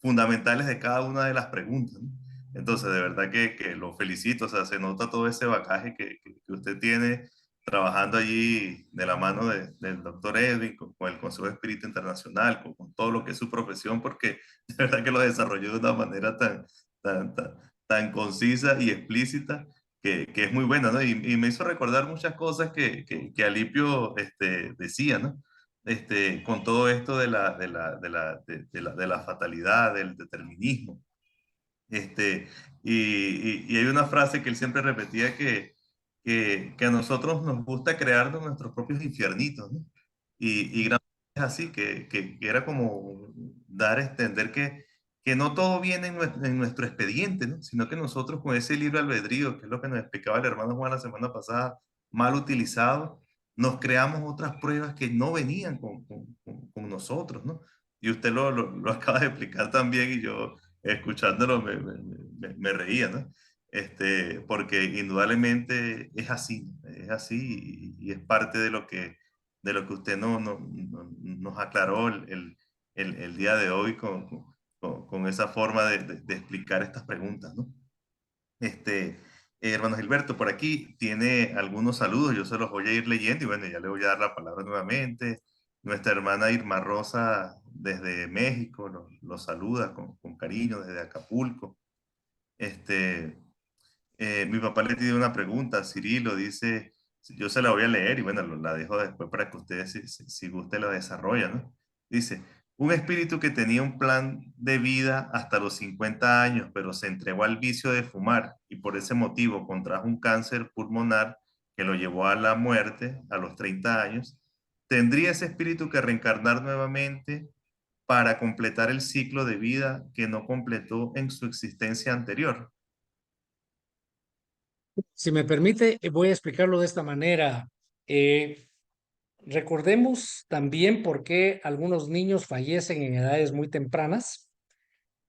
fundamentales de cada una de las preguntas, ¿no? Entonces, de verdad que lo felicito, o sea, se nota todo ese bagaje que usted tiene trabajando allí de la mano del doctor Edwin, con el Consejo de Espíritu Internacional, con todo lo que es su profesión, porque de verdad que lo desarrolló de una manera tan concisa y explícita que es muy buena, ¿no? Y me hizo recordar muchas cosas que Alipio decía, ¿no? Con todo esto de la fatalidad, del determinismo. Este, y hay una frase que él siempre repetía que a nosotros nos gusta crearnos nuestros propios infiernitos, ¿no? Y gran es así, que era como dar a entender que no todo viene en nuestro expediente, ¿no? Sino que nosotros con ese libre albedrío, que es lo que nos explicaba el hermano Juan la semana pasada, mal utilizado, nos creamos otras pruebas que no venían con nosotros, ¿no? Y usted lo acaba de explicar también y yo escuchándolo me reía, ¿no? Porque indudablemente es así y es parte de lo que usted nos aclaró el día de hoy con esa forma de explicar estas preguntas, ¿no? Este, hermano Gilberto, por aquí tiene algunos saludos, yo se los voy a ir leyendo y bueno, ya le voy a dar la palabra nuevamente. Nuestra hermana Irma Rosa desde México los saluda con cariño desde Acapulco. Este, Mi papá le tiene una pregunta, Cirilo dice, yo se la voy a leer y bueno, la dejo después para que ustedes si guste la desarrolla, ¿no? Dice, Un espíritu que tenía un plan de vida hasta los 50 años, pero se entregó al vicio de fumar y por ese motivo contrajo un cáncer pulmonar que lo llevó a la muerte a los 30 años, tendría ese espíritu que reencarnar nuevamente para completar el ciclo de vida que no completó en su existencia anterior. Si me permite, voy a explicarlo de esta manera. Eh, Recordemos también por qué algunos niños fallecen en edades muy tempranas,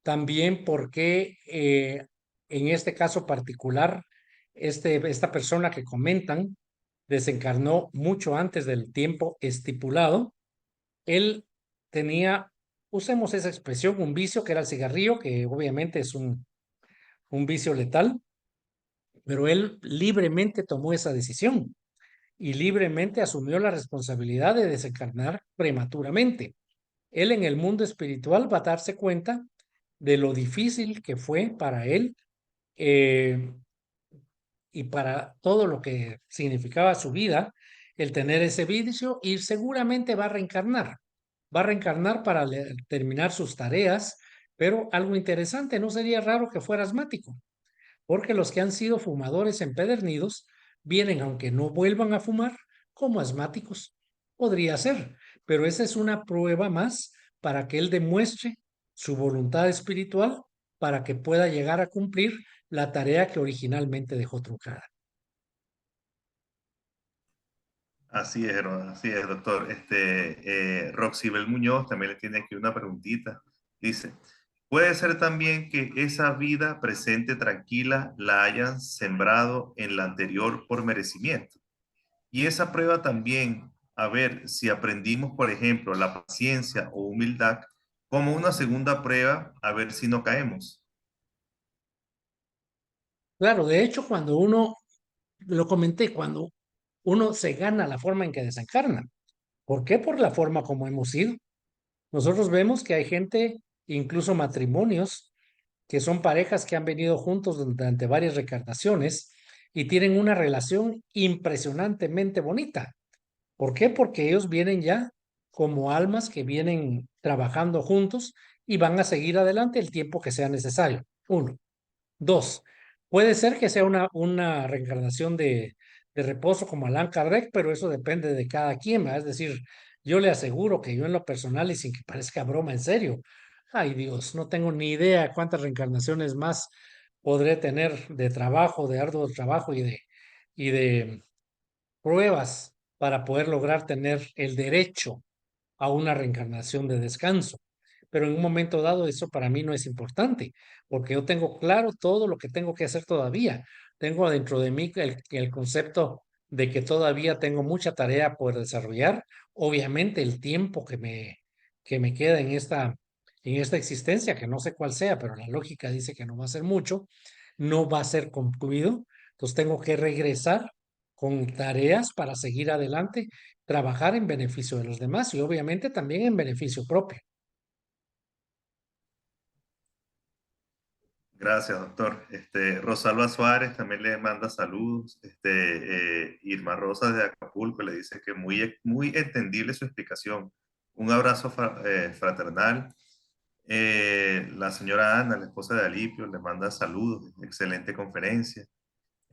también por qué en este caso particular, esta persona que comentan desencarnó mucho antes del tiempo estipulado. Él tenía, usemos esa expresión, un vicio que era el cigarrillo, que obviamente es un vicio letal, pero él libremente tomó esa decisión y libremente asumió la responsabilidad de desencarnar prematuramente. Él en el mundo espiritual va a darse cuenta de lo difícil que fue para él eh, y para todo lo que significaba su vida el tener ese vicio y seguramente va a reencarnar. Va a reencarnar para terminar sus tareas, pero algo interesante, no sería raro que fuera asmático, porque los que han sido fumadores empedernidos vienen, aunque no vuelvan a fumar, como asmáticos. Podría ser, pero esa es una prueba más para que él demuestre su voluntad espiritual para que pueda llegar a cumplir la tarea que originalmente dejó truncada. Así es, doctor. Roxibel Muñoz también le tiene aquí una preguntita. Dice, puede ser también que esa vida presente tranquila la hayan sembrado en la anterior por merecimiento. Y esa prueba también, a ver si aprendimos, por ejemplo, la paciencia o humildad como una segunda prueba, a ver si no caemos. Claro, de hecho, cuando uno, lo comenté, cuando uno se gana la forma en que desencarna. ¿Por qué? Por la forma como hemos sido. Nosotros vemos que hay gente, incluso matrimonios, que son parejas que han venido juntos durante varias reencarnaciones y tienen una relación impresionantemente bonita. ¿Por qué? Porque ellos vienen ya como almas que vienen trabajando juntos y van a seguir adelante el tiempo que sea necesario. Uno. Dos, puede ser que sea una reencarnación de reposo como Allan Kardec, pero eso depende de cada quien, ¿verdad? Es decir, yo le aseguro que yo en lo personal y sin que parezca broma, en serio, ay Dios, no tengo ni idea cuántas reencarnaciones más podré tener de trabajo, de arduo trabajo y de pruebas para poder lograr tener el derecho a una reencarnación de descanso. Pero en un momento dado eso para mí no es importante, porque yo tengo claro todo lo que tengo que hacer todavía. Tengo dentro de mí el concepto de que todavía tengo mucha tarea por desarrollar. Obviamente el tiempo que me queda en esta existencia, que no sé cuál sea, pero la lógica dice que no va a ser mucho, no va a ser concluido. Entonces tengo que regresar con tareas para seguir adelante, trabajar en beneficio de los demás y obviamente también en beneficio propio. Gracias, doctor. Rosalba Suárez también le manda saludos. Irma Rosas de Acapulco le dice que muy entendible su explicación. Un abrazo fraternal. La señora Ana, la esposa de Alipio, le manda saludos. Excelente conferencia.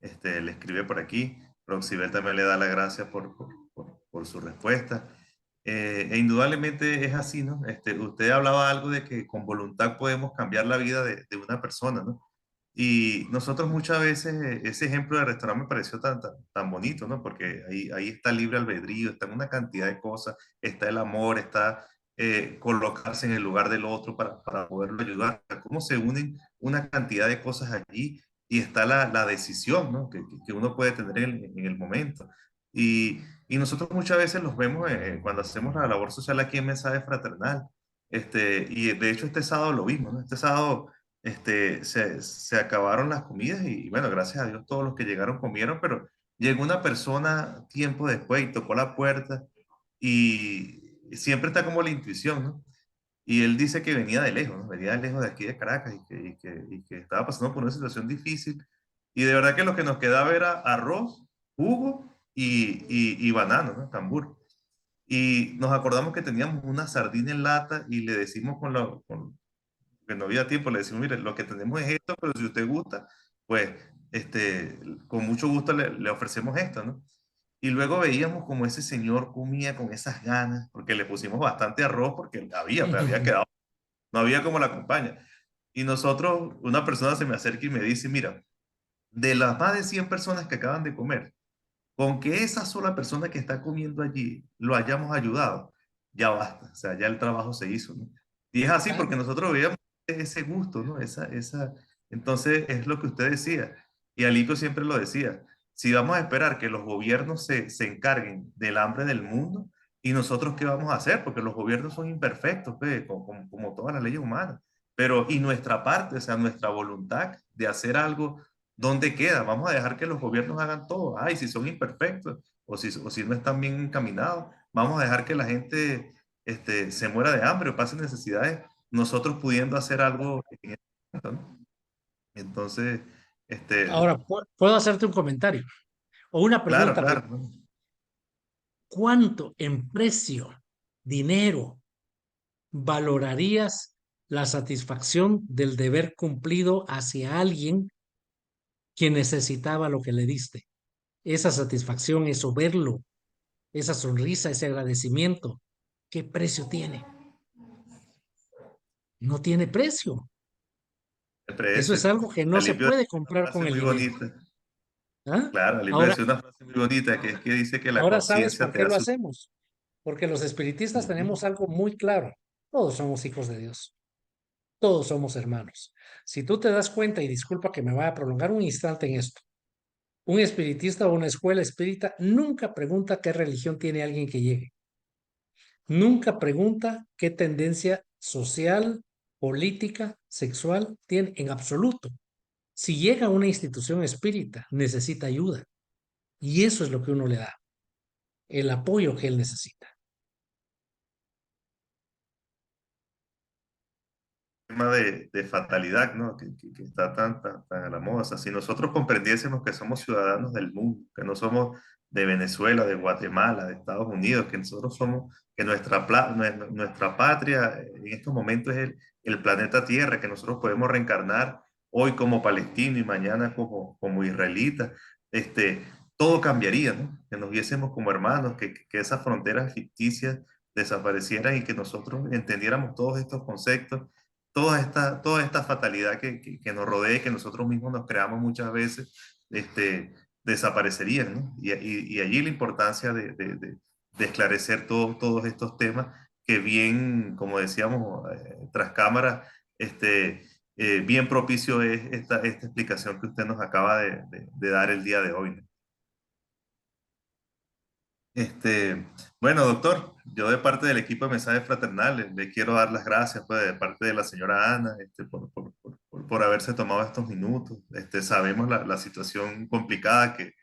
Le escribe por aquí. Roxibel también le da las gracias por su respuesta. E indudablemente es así, ¿no? Usted hablaba algo de que con voluntad podemos cambiar la vida de una persona, ¿no? Y nosotros muchas veces, ese ejemplo de restaurante me pareció tan bonito, ¿no? Porque ahí está el libre albedrío, está una cantidad de cosas, está el amor, está colocarse en el lugar del otro para poderlo ayudar. Cómo se unen una cantidad de cosas allí y está la decisión, ¿no? Que uno puede tener en el momento. Y nosotros muchas veces los vemos cuando hacemos la labor social aquí en Mensaje Fraternal. Y de hecho este sábado lo vimos, ¿no? Este sábado se acabaron las comidas y bueno, gracias a Dios todos los que llegaron comieron, pero llegó una persona tiempo después y tocó la puerta y siempre está como la intuición, ¿no? Y él dice que venía de lejos, ¿no? Venía de lejos de aquí de Caracas y que estaba pasando por una situación difícil. Y de verdad que lo que nos quedaba era arroz, jugo y banano, ¿no? Cambur. y nos acordamos que teníamos una sardina en lata y le decimos que no había tiempo, le decimos, mire, lo que tenemos es esto, pero si usted gusta, pues, con mucho gusto le ofrecemos esto, ¿no? Y luego veíamos como ese señor comía con esas ganas, porque le pusimos bastante arroz, porque había, pues había quedado, no había como la compañía. Y nosotros, una persona se me acerca y me dice, mira, de las más de 100 personas que acaban de comer, con que esa sola persona que está comiendo allí lo hayamos ayudado, ya basta, o sea, ya el trabajo se hizo, ¿no? Y es así porque Claro. nosotros veíamos ese gusto, ¿no? Entonces es lo que usted decía, y Alico siempre lo decía, si vamos a esperar que los gobiernos se encarguen del hambre del mundo, ¿y nosotros qué vamos a hacer? Porque los gobiernos son imperfectos, pues, como todas las leyes humanas, pero y nuestra parte, o sea, nuestra voluntad de hacer algo. ¿Dónde queda? Vamos a dejar que los gobiernos hagan todo. Ay, si son imperfectos o si no están bien encaminados, vamos a dejar que la gente se muera de hambre o pase necesidades, nosotros pudiendo hacer algo en este momento, ¿no? Entonces, este, Ahora, puedo hacerte un comentario o una claro, pregunta. claro, ¿no? ¿Cuánto en precio, dinero, valorarías la satisfacción del deber cumplido hacia alguien quien necesitaba lo que le diste? Esa satisfacción, eso verlo, esa sonrisa, ese agradecimiento, ¿qué precio tiene? No tiene precio. Siempre Eso ese. es algo que no se Alipio puede decía una comprar frase con el muy dinero. bonita. ¿Ah? Claro, Alipio Ahora, decía una frase muy bonita que es que dice que la ahora sabes conciencia por te qué lo hace. hacemos. Porque los espiritistas Ujú. tenemos algo muy claro. Todos somos hijos de Dios. Todos somos hermanos. Si tú te das cuenta, y disculpa que me vaya a prolongar un instante en esto, un espiritista o una escuela espírita nunca pregunta qué religión tiene alguien que llegue. Nunca pregunta qué tendencia social, política, sexual tiene en absoluto. Si llega a una institución espírita, necesita ayuda. Y eso es lo que uno le da, el apoyo que él necesita. Tema de fatalidad, ¿no? Que está tan a la moda. O sea, si nosotros comprendiésemos que somos ciudadanos del mundo, que no somos de Venezuela, de Guatemala, de Estados Unidos, que nosotros somos, que nuestra patria en estos momentos es el planeta Tierra, que nosotros podemos reencarnar hoy como palestino y mañana como israelita, este, todo cambiaría, ¿no? Que nos viésemos como hermanos, que esas fronteras ficticias desaparecieran y que nosotros entendiéramos todos estos conceptos, toda esta fatalidad que nos rodea y que nosotros mismos nos creamos muchas veces, desaparecerían, ¿no? Y allí la importancia de esclarecer todos estos temas que bien, como decíamos, tras cámara, bien propicio es esta explicación que usted nos acaba de dar el día de hoy, ¿no? Bueno, doctor, yo de parte del equipo de Mensajes Fraternales le quiero dar las gracias, pues, de parte de la señora Ana, por haberse tomado estos minutos. Sabemos la situación complicada que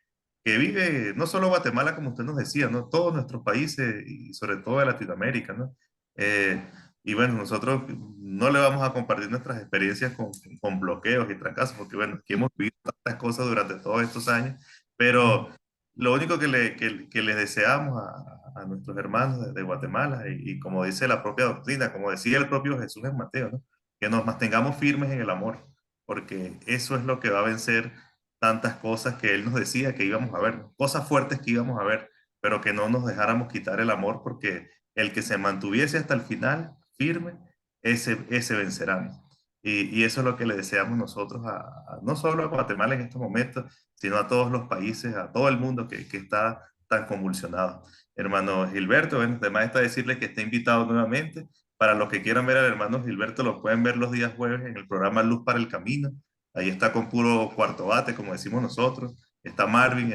vive no solo Guatemala, como usted nos decía, ¿no? Todos nuestros países y sobre todo de Latinoamérica, ¿no? Eh, y bueno, nosotros no le vamos a compartir nuestras experiencias con bloqueos y fracasos, porque bueno, aquí hemos vivido tantas cosas durante todos estos años, pero lo único que les deseamos a nuestros hermanos de Guatemala, y como dice la propia doctrina, como decía el propio Jesús en Mateo, ¿no? Que nos mantengamos firmes en el amor, porque eso es lo que va a vencer tantas cosas que Él nos decía que íbamos a ver, ¿no? Cosas fuertes que íbamos a ver, pero que no nos dejáramos quitar el amor, porque el que se mantuviese hasta el final firme, ese vencerá, ¿no? Y eso es lo que le deseamos nosotros no solo a Guatemala en estos momentos, sino a todos los países, a todo el mundo que está tan convulsionado. Hermano Gilberto, bueno, además está decirle que está invitado nuevamente. Para los que quieran ver al hermano Gilberto, lo pueden ver los días jueves en el programa Luz para el Camino. Ahí está con puro cuarto bate, como decimos nosotros. Está Marvin,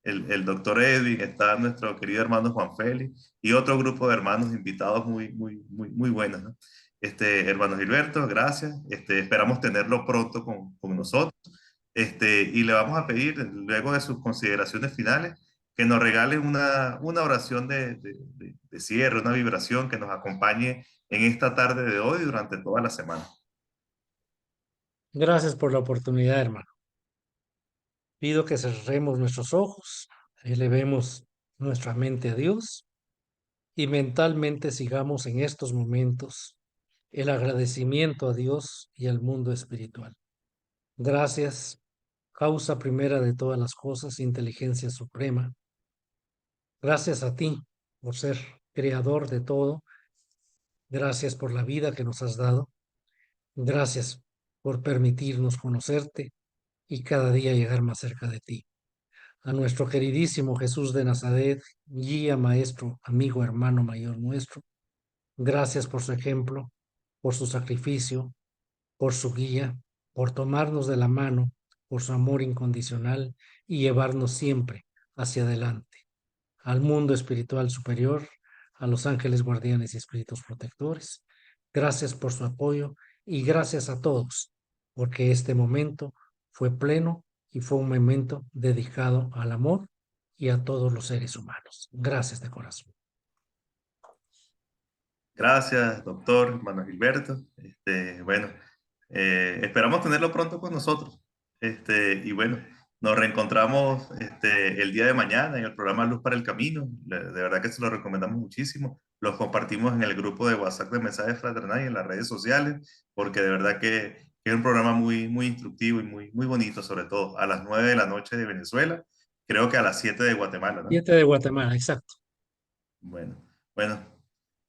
el doctor Edwin, está nuestro querido hermano Juan Félix y otro grupo de hermanos invitados muy buenos, ¿no? Hermano Gilberto, gracias. Esperamos tenerlo pronto con nosotros. Y le vamos a pedir, luego de sus consideraciones finales, que nos regale una oración de cierre, una vibración que nos acompañe en esta tarde de hoy durante toda la semana. Gracias por la oportunidad, hermano. Pido que cerremos nuestros ojos, elevemos nuestra mente a Dios y mentalmente sigamos en estos momentos el agradecimiento a Dios y al mundo espiritual. Gracias, causa primera de todas las cosas, inteligencia suprema. Gracias a ti por ser creador de todo. Gracias por la vida que nos has dado. Gracias por permitirnos conocerte y cada día llegar más cerca de ti. A nuestro queridísimo Jesús de Nazaret, guía, maestro, amigo, hermano mayor nuestro. Gracias por su ejemplo, por su sacrificio, por su guía, por tomarnos de la mano, por su amor incondicional y llevarnos siempre hacia adelante, al mundo espiritual superior, a los ángeles guardianes y espíritus protectores. Gracias por su apoyo y gracias a todos, porque este momento fue pleno y fue un momento dedicado al amor y a todos los seres humanos. Gracias de corazón. Gracias, doctor hermano Gilberto. Bueno, esperamos tenerlo pronto con nosotros. Y bueno, nos reencontramos el día de mañana en el programa Luz para el Camino. De verdad que se lo recomendamos muchísimo. Los compartimos en el grupo de WhatsApp de Mensajes Fraternales y en las redes sociales, porque de verdad que es un programa muy, muy instructivo y muy, muy bonito, sobre todo a las 9 de la noche de Venezuela, creo que a las 7 de Guatemala, ¿no? 7 de Guatemala, exacto. Bueno, bueno,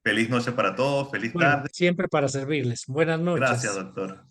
feliz noche para todos, feliz Bueno, tarde. siempre para servirles. Buenas Gracias, noches. doctor.